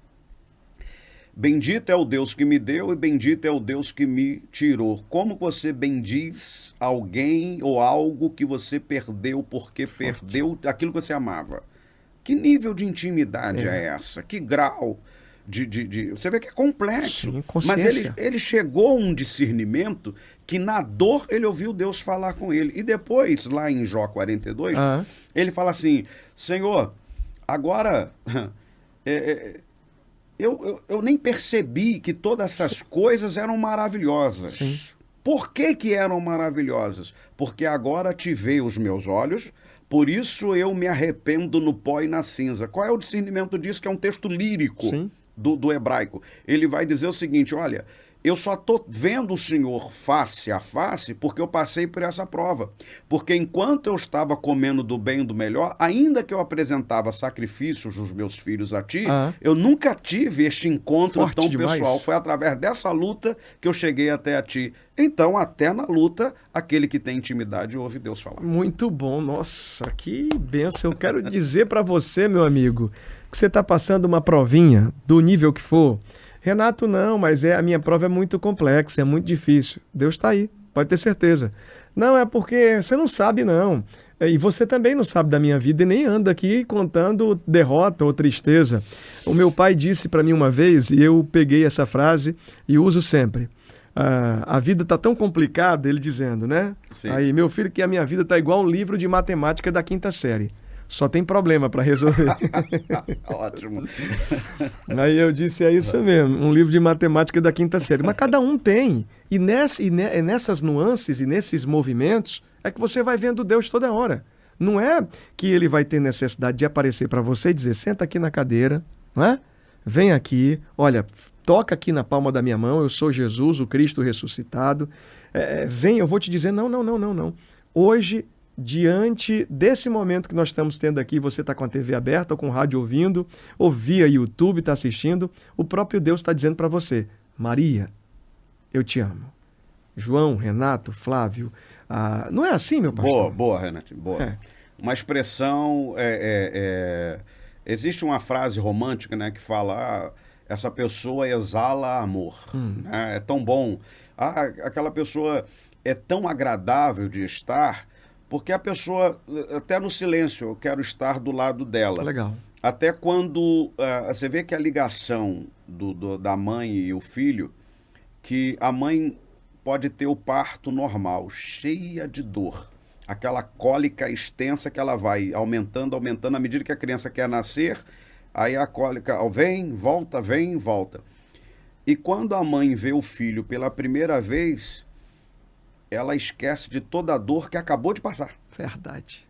bendito é o Deus que me deu e bendito é o Deus que me tirou. Como você bendiz alguém ou algo que você perdeu porque perdeu aquilo que você amava? Que nível de intimidade é essa? Que grau de... Você vê que é complexo. Sim, mas ele chegou a um discernimento que na dor ele ouviu Deus falar com ele. E depois, lá em Jó 42, ele fala assim, Senhor, agora... Eu nem percebi que todas essas coisas eram maravilhosas. Sim. Por que eram maravilhosas? Porque agora te veio os meus olhos, por isso eu me arrependo no pó e na cinza. Qual é o discernimento disso? Que é um texto lírico do hebraico. Ele vai dizer o seguinte, olha, eu só estou vendo o Senhor face a face porque eu passei por essa prova. Porque enquanto eu estava comendo do bem e do melhor, ainda que eu apresentava sacrifícios dos meus filhos a ti, eu nunca tive este encontro Forte tão demais. pessoal. Foi através dessa luta que eu cheguei até a ti. Então, até na luta, aquele que tem intimidade ouve Deus falar. Muito bom. Nossa, que bênção. Eu quero dizer para você, meu amigo, que você está passando uma provinha do nível que for. Renato, não, mas a minha prova é muito complexa, é muito difícil. Deus está aí, pode ter certeza. Não, é porque você não sabe, não. E você também não sabe da minha vida e nem anda aqui contando derrota ou tristeza. O meu pai disse para mim uma vez, e eu peguei essa frase e uso sempre. A vida está tão complicada, ele dizendo, né? Sim. Aí, meu filho, que a minha vida está igual um livro de matemática da 5ª série. Só tem problema para resolver. Ótimo. Aí eu disse, é isso mesmo, um livro de matemática da 5ª série. Mas cada um tem. E nessas nuances e nesses movimentos é que você vai vendo Deus toda hora. Não é que ele vai ter necessidade de aparecer para você e dizer, senta aqui na cadeira, não é? Vem aqui, olha, toca aqui na palma da minha mão, eu sou Jesus, o Cristo ressuscitado. Vem, eu vou te dizer, não. Hoje, diante desse momento que nós estamos tendo aqui, você está com a TV aberta, ou com o rádio ouvindo, ou via YouTube, está assistindo, o próprio Deus está dizendo para você, Maria, eu te amo. João, Renato, Flávio, não é assim, meu pastor? Boa, Renato, boa. Uma expressão, existe uma frase romântica, né, que fala, essa pessoa exala amor, né? É tão bom, aquela pessoa é tão agradável de estar, porque a pessoa, até no silêncio, eu quero estar do lado dela. Legal. Até quando você vê que a ligação da mãe e o filho, que a mãe pode ter o parto normal, cheia de dor. Aquela cólica extensa que ela vai aumentando, à medida que a criança quer nascer, aí a cólica vem, volta. E quando a mãe vê o filho pela primeira vez, ela esquece de toda a dor que acabou de passar. Verdade.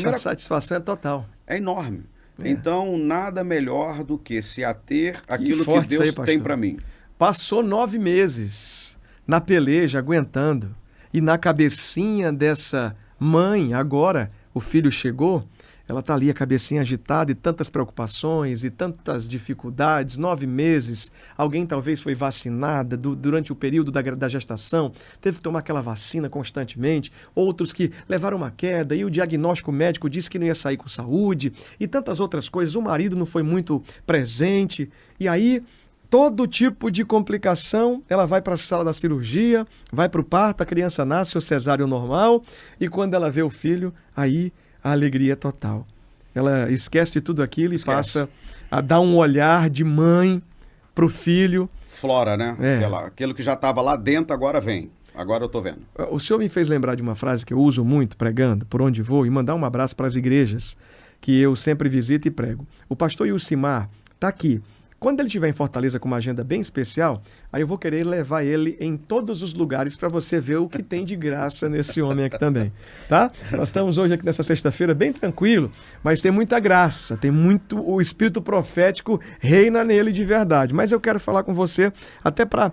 A satisfação é total. É enorme. Então, nada melhor do que se ater àquilo que Deus tem para mim. Passou 9 meses na peleja, aguentando. E na cabecinha dessa mãe, agora, o filho chegou, ela está ali, a cabecinha agitada e tantas preocupações e tantas dificuldades, 9 meses, alguém talvez foi vacinada durante o período da gestação, teve que tomar aquela vacina constantemente, outros que levaram uma queda e o diagnóstico médico disse que não ia sair com saúde e tantas outras coisas, o marido não foi muito presente e aí todo tipo de complicação, ela vai para a sala da cirurgia, vai para o parto, a criança nasce, o cesárea normal e quando ela vê o filho, aí a alegria é total. Ela esquece de tudo aquilo e passa a dar um olhar de mãe para o filho. Flora, né? Aquilo que já estava lá dentro, agora vem. Agora eu estou vendo. O senhor me fez lembrar de uma frase que eu uso muito pregando, por onde vou, e mandar um abraço para as igrejas que eu sempre visito e prego. O pastor Yucimar está aqui. Quando ele estiver em Fortaleza com uma agenda bem especial, aí eu vou querer levar ele em todos os lugares para você ver o que tem de graça nesse homem aqui também, tá? Nós estamos hoje aqui nessa sexta-feira bem tranquilo, mas tem muita graça, tem muito, o espírito profético reina nele de verdade. Mas eu quero falar com você até para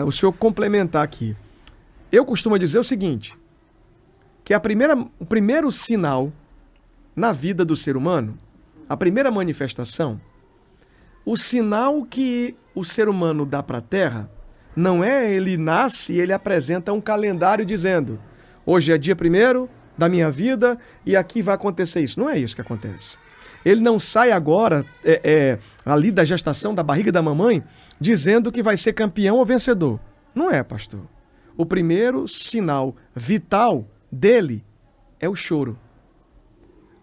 o senhor complementar aqui. Eu costumo dizer o seguinte, que o primeiro sinal na vida do ser humano, a primeira manifestação, o sinal que o ser humano dá para a Terra não é ele nasce e ele apresenta um calendário dizendo hoje é dia 1º da minha vida e aqui vai acontecer isso. Não é isso que acontece. Ele não sai agora ali da gestação, da barriga da mamãe, dizendo que vai ser campeão ou vencedor. Não é, pastor. O primeiro sinal vital dele é o choro.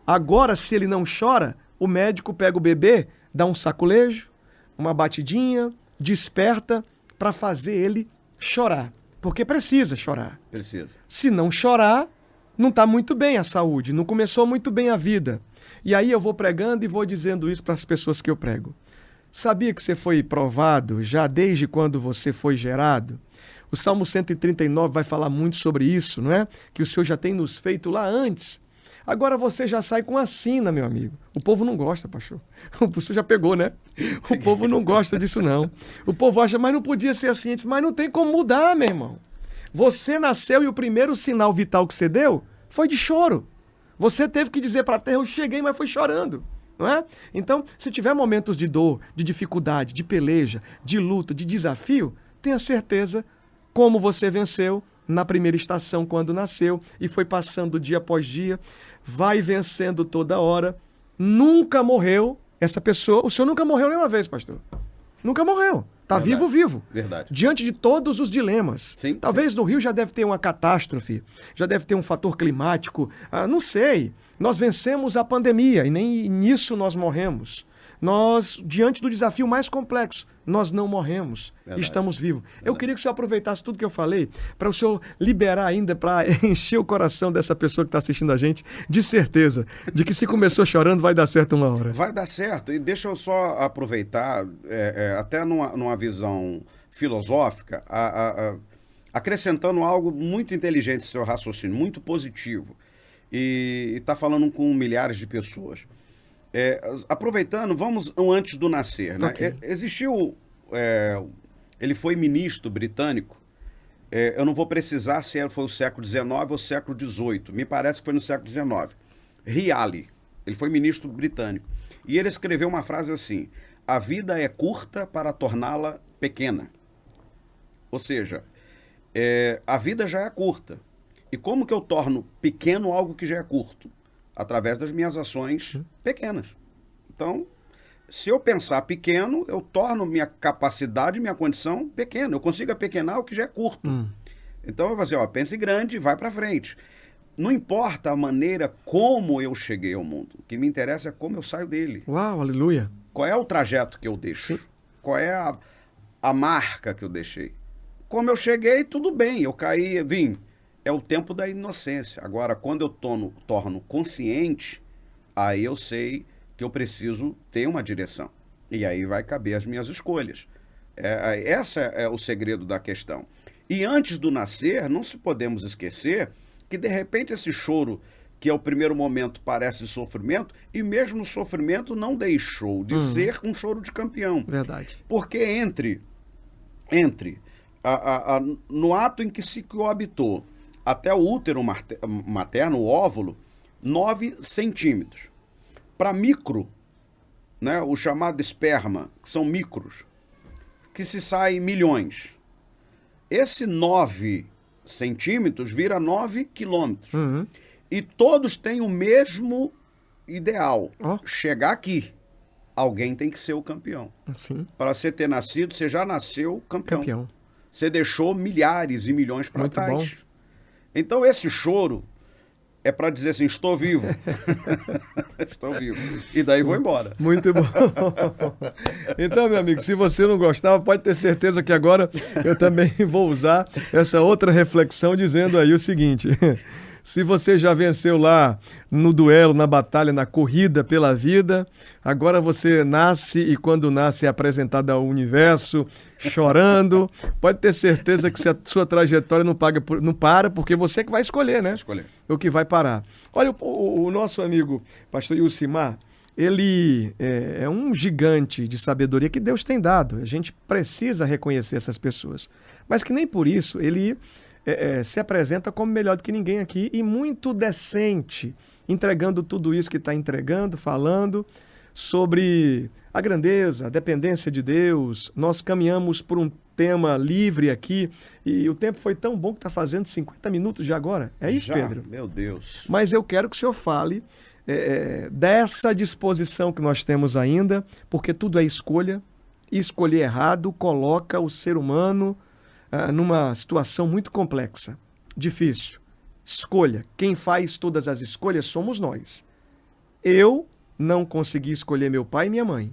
Agora, se ele não chora, o médico pega o bebê, dá um saculejo, uma batidinha, desperta para fazer ele chorar. Porque precisa chorar. Precisa. Se não chorar, não está muito bem a saúde, não começou muito bem a vida. E aí eu vou pregando e vou dizendo isso para as pessoas que eu prego. Sabia que você foi provado já desde quando você foi gerado? O Salmo 139 vai falar muito sobre isso, não é? Que o Senhor já tem nos feito lá antes. Agora você já sai com a sina, meu amigo. O povo não gosta, pastor. O senhor já pegou, né? O povo não gosta disso, não. O povo acha, mas não podia ser assim antes. Mas não tem como mudar, meu irmão. Você nasceu e o primeiro sinal vital que você deu foi de choro. Você teve que dizer para a terra, eu cheguei, mas foi chorando. Não é? Então, se tiver momentos de dor, de dificuldade, de peleja, de luta, de desafio, tenha certeza como você venceu na primeira estação quando nasceu e foi passando dia após dia, vai vencendo toda hora. Nunca morreu essa pessoa. O senhor nunca morreu nenhuma vez, pastor. Nunca morreu. Tá vivo. Verdade. Diante de todos os dilemas. Sim, Talvez no Rio já deve ter uma catástrofe, já deve ter um fator climático. Não sei. Nós vencemos a pandemia e nem nisso nós morremos. Nós, diante do desafio mais complexo, nós não morremos. Verdade. Estamos vivos. Eu queria que o senhor aproveitasse tudo que eu falei para o senhor liberar ainda, para encher o coração dessa pessoa que está assistindo a gente de certeza de que se começou chorando vai dar certo uma hora. Vai dar certo. E deixa eu só aproveitar, até numa visão filosófica, acrescentando algo muito inteligente no seu raciocínio, muito positivo. E está falando com milhares de pessoas. Aproveitando, vamos antes do nascer. Né? Okay. Existiu... ele foi ministro britânico. Eu não vou precisar se foi o século XIX ou século XVIII. Me parece que foi no século XIX. Raleigh. Ele foi ministro britânico. E ele escreveu uma frase assim: a vida é curta para torná-la pequena. Ou seja, a vida já é curta. E como que eu torno pequeno algo que já é curto? Através das minhas ações pequenas. Então, se eu pensar pequeno, eu torno minha capacidade, minha condição pequena. Eu consigo apequenar o que já é curto. Então, eu vou dizer, pense grande e vai para frente. Não importa a maneira como eu cheguei ao mundo. O que me interessa é como eu saio dele. Uau, aleluia. Qual é o trajeto que eu deixo? Sim. Qual é a marca que eu deixei? Como eu cheguei, tudo bem. Eu caí, vim. É o tempo da inocência. Agora, quando eu torno consciente, aí eu sei que eu preciso ter uma direção. E aí vai caber as minhas escolhas. Esse é o segredo da questão. E antes do nascer, não se podemos esquecer que, de repente, esse choro, que ao primeiro momento parece sofrimento, e mesmo o sofrimento não deixou de ser um choro de campeão. Verdade. Porque no ato em que se coabitou até o útero materno, o óvulo, 9 centímetros. Para micro, né, o chamado esperma, que são micros, que se saem milhões. Esse 9 centímetros vira 9 quilômetros. E todos têm o mesmo ideal. Chegar aqui. Alguém tem que ser o campeão. Para você ter nascido, você já nasceu campeão. Você deixou milhares e milhões para trás. Bom. Então esse choro é para dizer assim, estou vivo. Estou vivo. E daí vou embora. Muito bom. Então, meu amigo, se você não gostava, pode ter certeza que agora eu também vou usar essa outra reflexão dizendo aí o seguinte: se você já venceu lá no duelo, na batalha, na corrida pela vida, agora você nasce e quando nasce é apresentado ao universo, chorando. Pode ter certeza que a sua trajetória não para, porque você que vai escolher, né? Escolher. O que vai parar. Olha, o nosso amigo pastor Yucimar, ele é um gigante de sabedoria que Deus tem dado. A gente precisa reconhecer essas pessoas. Mas que nem por isso ele se apresenta como melhor do que ninguém aqui e muito decente, entregando tudo isso que está entregando, falando sobre a grandeza, a dependência de Deus. Nós caminhamos por um tema livre aqui e o tempo foi tão bom que está fazendo 50 minutos já agora. É isso, já? Pedro? Meu Deus. Mas eu quero que o senhor fale dessa disposição que nós temos ainda, porque tudo é escolha, e escolher errado coloca o ser humano numa situação muito complexa, difícil. Escolha. Quem faz todas as escolhas somos nós. Eu não consegui escolher meu pai e minha mãe,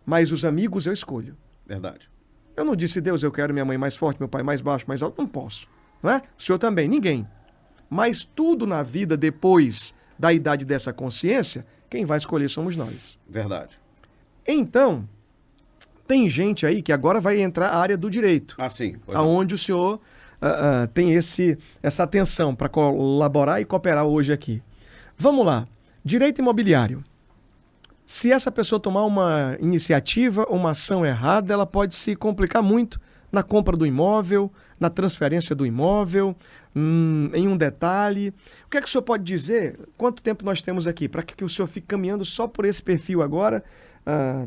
mas os amigos eu escolho. Verdade. Eu não disse, Deus, eu quero minha mãe mais forte, meu pai mais baixo, mais alto. Não posso. Não é? O senhor também, ninguém. Mas tudo na vida, depois da idade dessa consciência, quem vai escolher somos nós. Verdade. Então, tem gente aí que agora vai entrar a área do direito. Sim. Aonde o senhor tem essa atenção para colaborar e cooperar hoje aqui. Vamos lá. Direito imobiliário. Se essa pessoa tomar uma iniciativa, uma ação errada, ela pode se complicar muito na compra do imóvel, na transferência do imóvel, em um detalhe. O que é que o senhor pode dizer? Quanto tempo nós temos aqui? Para que o senhor fique caminhando só por esse perfil agora?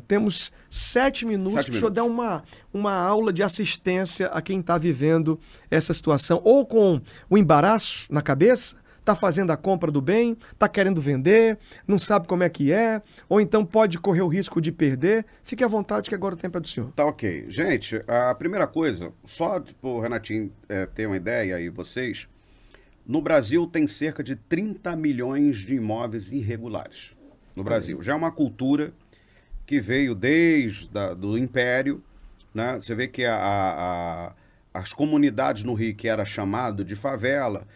Temos 7 minutos para o senhor dar uma aula de assistência a quem está vivendo essa situação, ou com o embaraço na cabeça, está fazendo a compra do bem, está querendo vender, não sabe como é que é, ou então pode correr o risco de perder. Fique à vontade que agora o tempo é do senhor. Tá ok. Gente, a primeira coisa, só o Renatinho ter uma ideia aí, vocês, no Brasil tem cerca de 30 milhões de imóveis irregulares. No Brasil. Já é uma cultura que veio desde do Império, né? Você vê que as comunidades no Rio, que era chamado de favela,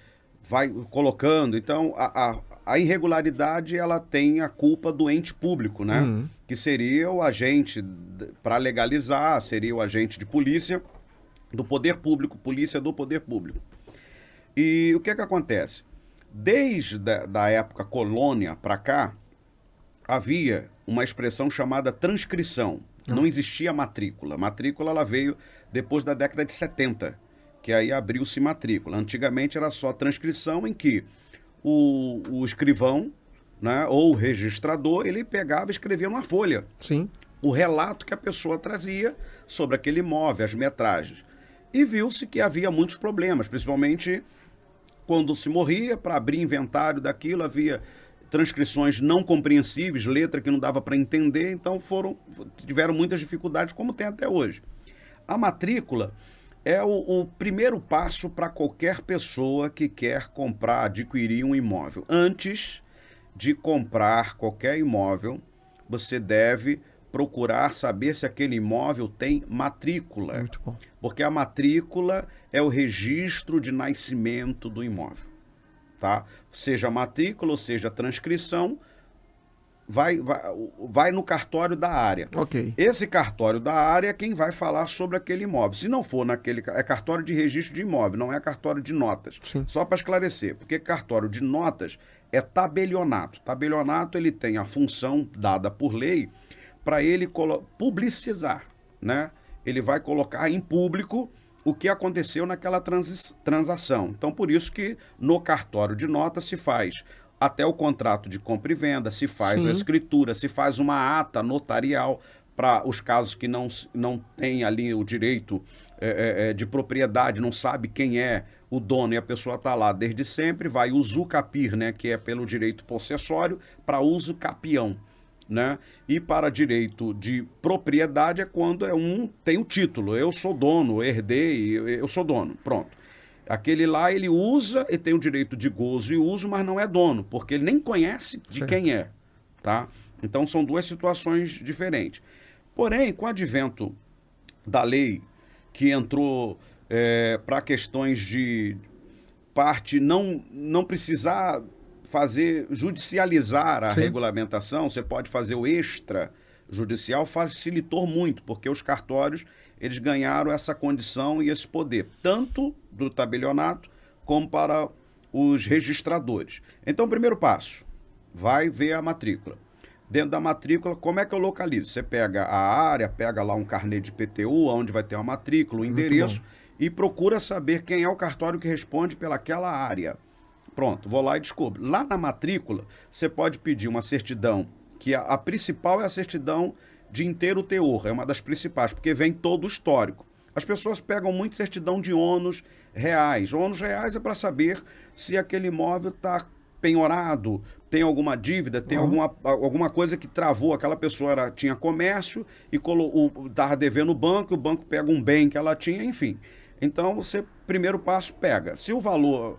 vai colocando. Então, a irregularidade, ela tem a culpa do ente público, né? Uhum. Que seria o agente, para legalizar, seria o agente de polícia do poder público, polícia do poder público. E o que acontece? Desde da época colônia para cá, havia uma expressão chamada transcrição. Não existia matrícula. Matrícula, ela veio depois da década de 70, que aí abriu-se matrícula. Antigamente era só transcrição, em que o escrivão, né, ou o registrador, ele pegava e escrevia numa folha. Sim. O relato que a pessoa trazia sobre aquele imóvel, as metragens. E viu-se que havia muitos problemas, principalmente quando se morria. Para abrir inventário daquilo, havia transcrições não compreensíveis, letra que não dava para entender, então tiveram muitas dificuldades, como tem até hoje. A matrícula é o primeiro passo para qualquer pessoa que quer comprar, adquirir um imóvel. Antes de comprar qualquer imóvel, você deve procurar saber se aquele imóvel tem matrícula. Muito bom. Porque a matrícula é o registro de nascimento do imóvel. Tá? Seja matrícula ou seja transcrição, vai no cartório da área. Ok. Esse cartório da área é quem vai falar sobre aquele imóvel. Se não for naquele... É cartório de registro de imóvel, não é cartório de notas. Sim. Só para esclarecer, porque cartório de notas é tabelionato. Tabelionato, ele tem a função dada por lei para ele publicizar, né? Ele vai colocar em público o que aconteceu naquela transação. Então, por isso que no cartório de notas se faz até o contrato de compra e venda, se faz Sim. a escritura, se faz uma ata notarial para os casos que não tem ali o direito de propriedade, não sabe quem é o dono e a pessoa está lá desde sempre, vai usucapir, né, que é pelo direito possessório, para uso capião. Né? E para direito de propriedade é quando tem o título, eu sou dono, herdei, eu sou dono, pronto. Aquele lá ele usa e tem o direito de gozo e uso, mas não é dono, porque ele nem conhece de quem é, tá? Então são duas situações diferentes. Porém, com o advento da lei que entrou para questões de parte não precisar judicializar a Sim. regulamentação, você pode fazer o extrajudicial, facilitou muito, porque os cartórios, eles ganharam essa condição e esse poder, tanto do tabelionato como para os registradores. Então, primeiro passo, vai ver a matrícula. Dentro da matrícula, como é que eu localizo? Você pega a área, pega lá um carnê de PTU, onde vai ter uma matrícula, o endereço, e procura saber quem é o cartório que responde pelaquela área. Pronto, vou lá e descubro. Lá na matrícula, você pode pedir uma certidão, que a principal é a certidão de inteiro teor, é uma das principais, porque vem todo o histórico. As pessoas pegam muito certidão de ônus reais. Ônus reais é para saber se aquele imóvel está penhorado, tem alguma dívida, tem alguma coisa que travou. Aquela pessoa tinha comércio e estava devendo o banco pega um bem que ela tinha, enfim. Então, você, primeiro passo, pega. Se o valor...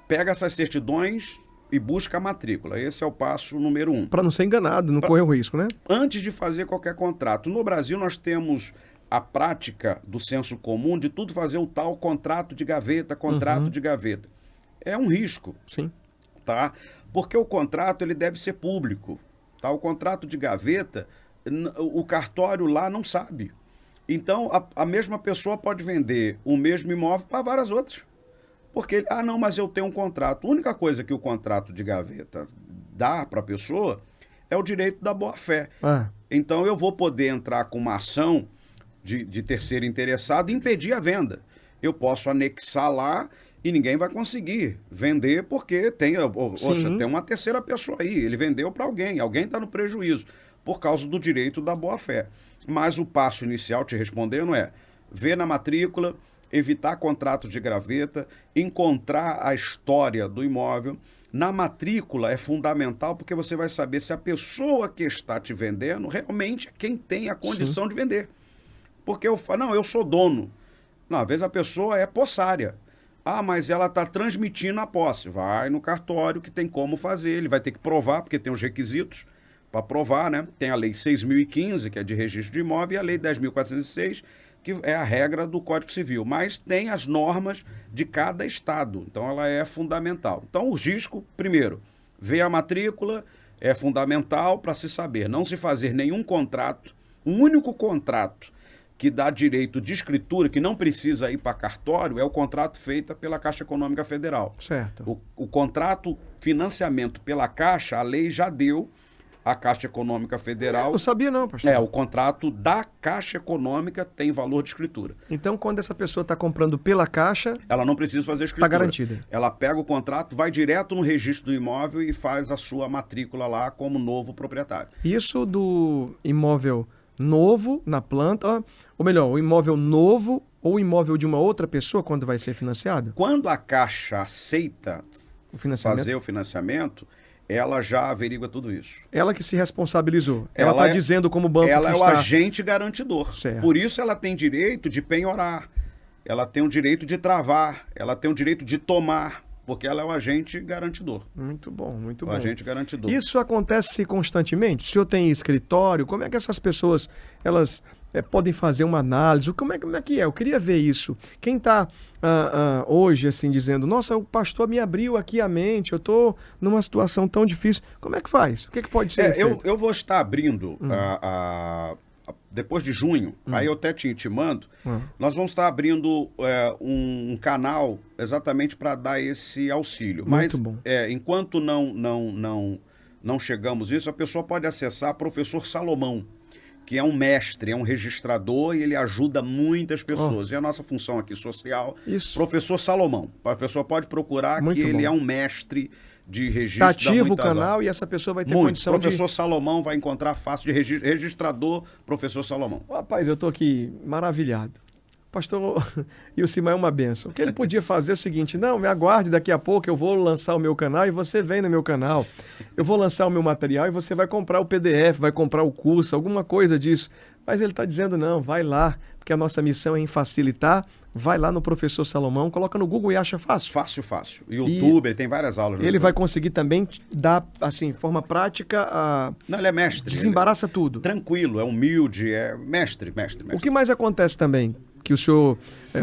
Pega essas certidões e busca a matrícula. Esse é o passo número 1. Para não ser enganado, não correr o risco, né? Antes de fazer qualquer contrato. No Brasil, nós temos a prática do senso comum de tudo fazer o tal contrato de gaveta, de gaveta. É um risco. Sim. Tá? Porque o contrato ele deve ser público. Tá? O contrato de gaveta, o cartório lá não sabe. Então, a mesma pessoa pode vender o mesmo imóvel para várias outras. Porque, não, mas eu tenho um contrato. A única coisa que o contrato de gaveta dá para a pessoa é o direito da boa-fé. Ah, Então, eu vou poder entrar com uma ação de terceiro interessado e impedir a venda. Eu posso anexar lá e ninguém vai conseguir vender porque tem uma terceira pessoa aí. Ele vendeu para alguém está no prejuízo por causa do direito da boa-fé. Mas o passo inicial, te respondendo, é ver na matrícula, evitar contrato de graveta, encontrar a história do imóvel. Na matrícula é fundamental porque você vai saber se a pessoa que está te vendendo realmente é quem tem a condição de vender. Porque eu falo, não, eu sou dono. Não, às vezes a pessoa é possária. Ah, mas ela está transmitindo a posse. Vai no cartório que tem como fazer. Ele vai ter que provar, porque tem os requisitos para provar, né? Tem a Lei 6.015, que é de registro de imóvel, e a Lei 10.406, que é a regra do Código Civil. Mas tem as normas de cada estado. Então, ela é fundamental. Então, o risco, primeiro, ver a matrícula é fundamental para se saber. Não se fazer nenhum contrato. Um único contrato que dá direito de escritura, que não precisa ir para cartório, é o contrato feito pela Caixa Econômica Federal. certo. O contrato financiamento pela Caixa, a lei já deu à Caixa Econômica Federal. Não sabia não, pastor. O contrato da Caixa Econômica tem valor de escritura. Então, quando essa pessoa está comprando pela Caixa, Ela não precisa fazer escritura. está garantida. Ela pega o contrato, vai direto no registro do imóvel e faz a sua matrícula lá como novo proprietário. Isso do imóvel novo na planta, ou melhor, o imóvel novo ou o imóvel de uma outra pessoa quando vai ser financiado? Quando a Caixa aceita O financiamento? fazer o financiamento, ela já averigua tudo isso. Ela que se responsabilizou. Ela Ela está dizendo como banco Ela que é o está... agente garantidor. Certo. Por isso ela tem direito de penhorar, ela tem o direito de travar, ela tem o direito de tomar, porque ela é o agente garantidor. Muito bom, muito O bom. agente garantidor. Isso acontece constantemente? O senhor tem escritório? Como é que essas pessoas, elas podem fazer uma análise? Como é que é? Eu queria ver isso. Quem está hoje, assim, dizendo, nossa, o pastor me abriu aqui a mente, eu estou numa situação tão difícil. Como é que faz? O que pode ser feito? Eu vou estar abrindo, depois de junho, aí eu até te intimando, nós vamos estar abrindo um canal exatamente para dar esse auxílio. Muito Mas bom. enquanto não chegamos isso, a pessoa pode acessar Professor Salomão, que é um mestre, é um registrador e ele ajuda muitas pessoas. E a nossa função aqui social, Isso. Professor Salomão. A pessoa pode procurar Muito que ele bom. é um mestre de registro. Está ativo o muitas canal aulas. e essa pessoa vai ter Muito. condição Professor Salomão vai encontrar fácil de registrador, Professor Salomão. Rapaz, eu estou aqui maravilhado. Pastor Ilcimar é uma benção. O que ele podia fazer é o seguinte, não, me aguarde, daqui a pouco eu vou lançar o meu canal e você vem no meu canal. Eu vou lançar o meu material e você vai comprar o PDF, vai comprar o curso, alguma coisa disso. Mas ele está dizendo, não, vai lá, porque a nossa missão é em facilitar. Vai lá no Professor Salomão, coloca no Google e acha fácil. Fácil. YouTube, ele tem várias aulas. no Ele YouTube. vai conseguir também dar, assim, forma prática, Não, ele é mestre. desembaraça tudo. Ele é tranquilo, é humilde, é mestre. O que mais acontece também? Que o senhor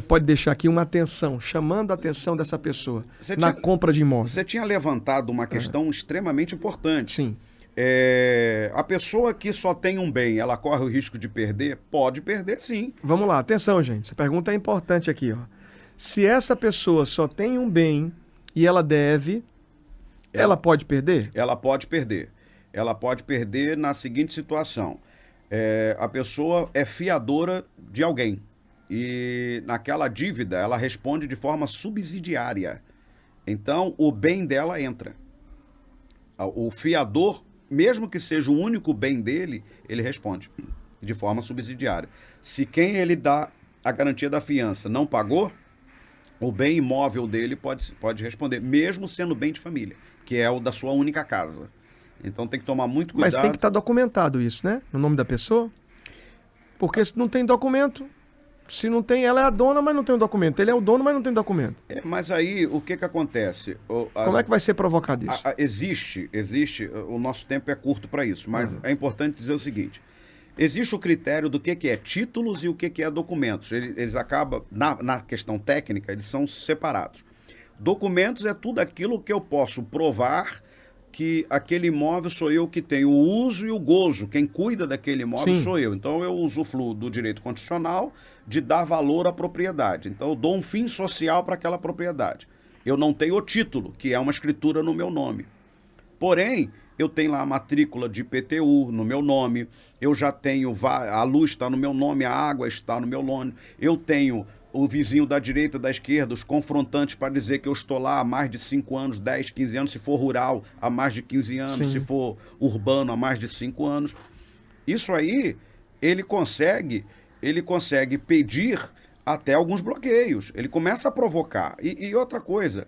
pode deixar aqui uma atenção, chamando a atenção dessa pessoa na compra de imóvel. Você tinha levantado uma questão extremamente importante. Sim. A pessoa que só tem um bem, ela corre o risco de perder? Pode perder, sim. Vamos lá, atenção, gente. Essa pergunta é importante aqui, ó. Se essa pessoa só tem um bem e ela deve, ela pode perder? Ela pode perder. Ela pode perder na seguinte situação. A pessoa é fiadora de alguém. E naquela dívida ela responde de forma subsidiária. Então o bem dela entra. O fiador, mesmo que seja o único bem dele, ele responde de forma subsidiária. Se quem ele dá a garantia da fiança não pagou, o bem imóvel dele pode responder, mesmo sendo bem de família, que é o da sua única casa. Então tem que tomar muito cuidado. Mas tem que estar documentado isso, né? No nome da pessoa. Porque se não tem documento, se não tem, ela é a dona, mas não tem o documento. Ele é o dono, mas não tem documento. Mas aí, o que acontece? Como é que vai ser provocado isso? Existe, o nosso tempo é curto para isso, mas é importante dizer o seguinte. Existe o critério do que é títulos e o que é documentos. Eles acabam, na questão técnica, eles são separados. Documentos é tudo aquilo que eu posso provar que aquele imóvel sou eu que tenho o uso e o gozo. Quem cuida daquele imóvel sou eu. Então eu usufruo do direito constitucional de dar valor à propriedade. Então eu dou um fim social para aquela propriedade. Eu não tenho o título, que é uma escritura no meu nome. Porém, eu tenho lá a matrícula de IPTU no meu nome, eu já tenho, a luz está no meu nome, a água está no meu nome, eu tenho o vizinho da direita, da esquerda, os confrontantes para dizer que eu estou lá há mais de 5 anos, 10, 15 anos, se for rural, há mais de 15 anos, Sim. se for urbano, há mais de 5 anos. Isso aí, ele consegue pedir até alguns bloqueios. Ele começa a provocar. E outra coisa,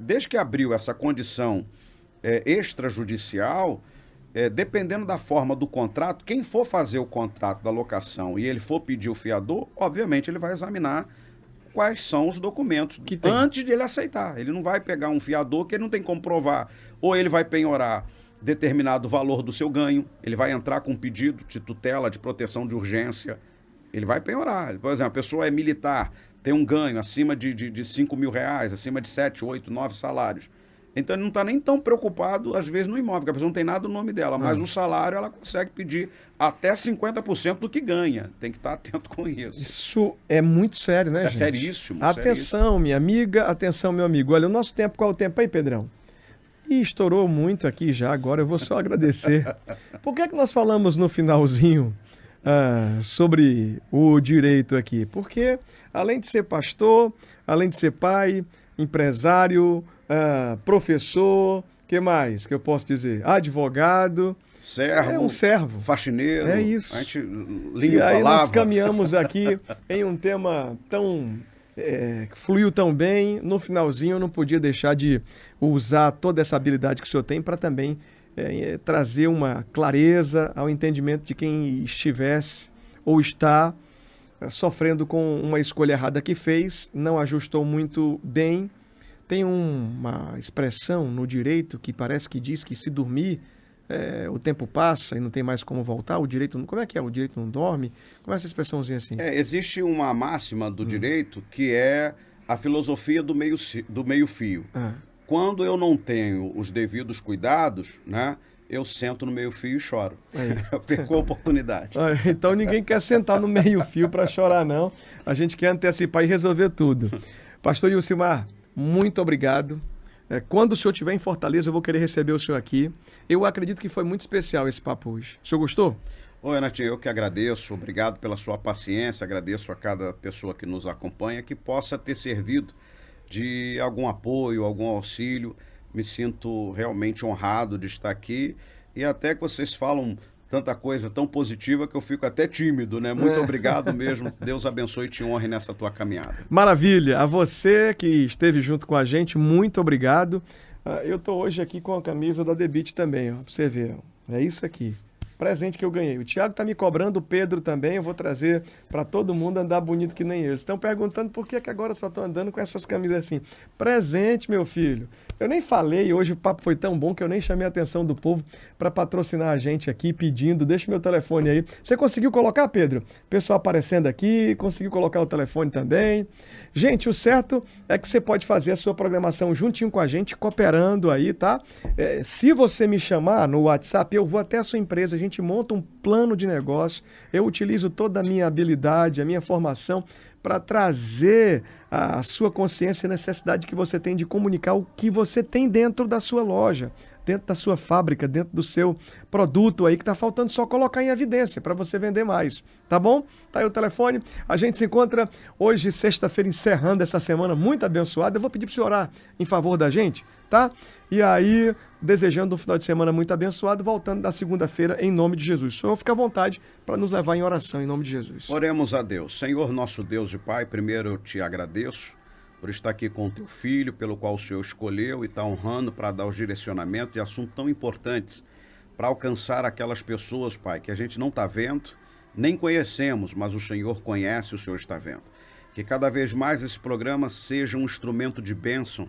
desde que abriu essa condição extrajudicial, dependendo da forma do contrato, quem for fazer o contrato da locação e ele for pedir o fiador, obviamente ele vai examinar quais são os documentos que tem antes de ele aceitar. Ele não vai pegar um fiador que ele não tem como provar. Ou ele vai penhorar determinado valor do seu ganho, ele vai entrar com um pedido de tutela, de proteção de urgência, ele vai penhorar. Por exemplo, a pessoa é militar, tem um ganho acima de 5 mil reais, acima de 7, 8, 9 salários. Então ele não está nem tão preocupado, às vezes, no imóvel, porque a pessoa não tem nada no nome dela, mas o salário ela consegue pedir até 50% do que ganha. Tem que estar atento com isso. Isso é muito sério, né, gente? Seríssimo. Atenção, minha amiga, atenção, meu amigo. Olha, o nosso tempo, qual é o tempo aí, Pedrão? E estourou muito aqui já, agora eu vou só agradecer. Por que nós falamos no finalzinho sobre o direito aqui? Porque, além de ser pastor, além de ser pai, empresário, professor, que mais que eu posso dizer? Advogado. Servo. É um servo. Faxineiro. É isso. A gente E aí nós caminhamos aqui em um tema tão... que fluiu tão bem. No finalzinho eu não podia deixar de usar toda essa habilidade que o senhor tem para também trazer uma clareza ao entendimento de quem estivesse ou está sofrendo com uma escolha errada que fez, não ajustou muito bem. Tem uma expressão no direito que parece que diz que se dormir, o tempo passa e não tem mais como voltar, o direito... Como é que é? O direito não dorme? Como é essa expressãozinha assim? Existe uma máxima do direito que é a filosofia do meio-fio. Quando eu não tenho os devidos cuidados, né, eu sento no meio-fio e choro. Eu perco a oportunidade. Então ninguém quer sentar no meio-fio para chorar, não. A gente quer antecipar e resolver tudo. Pastor Ilcimar, muito obrigado. Quando o senhor estiver em Fortaleza, eu vou querer receber o senhor aqui. Eu acredito que foi muito especial esse papo hoje. O senhor gostou? Oi, Renatinho, eu que agradeço. Obrigado pela sua paciência. Agradeço a cada pessoa que nos acompanha, que possa ter servido de algum apoio, algum auxílio. Me sinto realmente honrado de estar aqui. E até que vocês falam tanta coisa tão positiva que eu fico até tímido, né? Muito obrigado mesmo. Deus abençoe e te honre nessa tua caminhada. Maravilha. A você que esteve junto com a gente, muito obrigado. Eu estou hoje aqui com a camisa da The Beat também, ó, pra você ver. É isso aqui. Presente que eu ganhei. O Thiago está me cobrando, o Pedro também. Eu vou trazer para todo mundo andar bonito que nem eles. Estão perguntando por que agora eu só estou andando com essas camisas assim. Presente, meu filho. Eu nem falei, hoje o papo foi tão bom que eu nem chamei a atenção do povo para patrocinar a gente aqui, pedindo. Deixa meu telefone aí. Você conseguiu colocar, Pedro? Pessoal aparecendo aqui, conseguiu colocar o telefone também. Gente, o certo é que você pode fazer a sua programação juntinho com a gente, cooperando aí, tá? Se você me chamar no WhatsApp, eu vou até a sua empresa, a gente monta um plano de negócio, eu utilizo toda a minha habilidade, a minha formação para trazer a sua consciência e necessidade que você tem de comunicar o que você tem dentro da sua loja, dentro da sua fábrica, dentro do seu produto aí que está faltando só colocar em evidência para você vender mais, tá bom? Tá aí o telefone, a gente se encontra hoje, sexta-feira, encerrando essa semana muito abençoada. Eu vou pedir para você orar em favor da gente, tá? E aí, desejando um final de semana muito abençoado, voltando na segunda-feira em nome de Jesus. O Senhor fica à vontade para nos levar em oração em nome de Jesus. Oremos a Deus. Senhor, nosso Deus e Pai, primeiro eu te agradeço por estar aqui com o teu filho, pelo qual o Senhor escolheu e está honrando para dar os direcionamentos de assuntos tão importantes para alcançar aquelas pessoas, Pai, que a gente não está vendo, nem conhecemos, mas o Senhor conhece, o Senhor está vendo. Que cada vez mais esse programa seja um instrumento de bênção,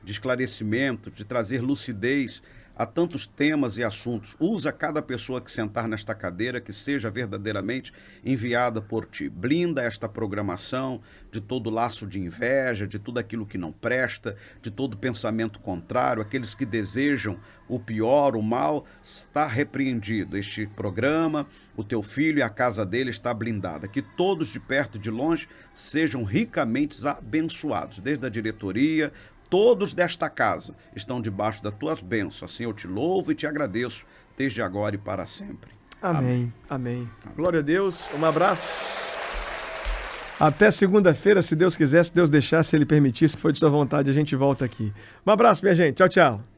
de esclarecimento, de trazer lucidez a tantos temas e assuntos. Usa cada pessoa que sentar nesta cadeira que seja verdadeiramente enviada por ti. Blinda esta programação de todo laço de inveja, de tudo aquilo que não presta, de todo pensamento contrário. Aqueles que desejam o pior, o mal, está repreendido. Este programa, o teu filho e a casa dele está blindada. Que todos de perto e de longe sejam ricamente abençoados, desde a diretoria, todos desta casa estão debaixo das tuas bênçãos. Assim eu te louvo e te agradeço, desde agora e para sempre. Amém. Amém. Glória a Deus. Um abraço. Até segunda-feira, se Deus quiser, se Deus deixar, se Ele permitir, se for de sua vontade, a gente volta aqui. Um abraço, minha gente. Tchau, tchau.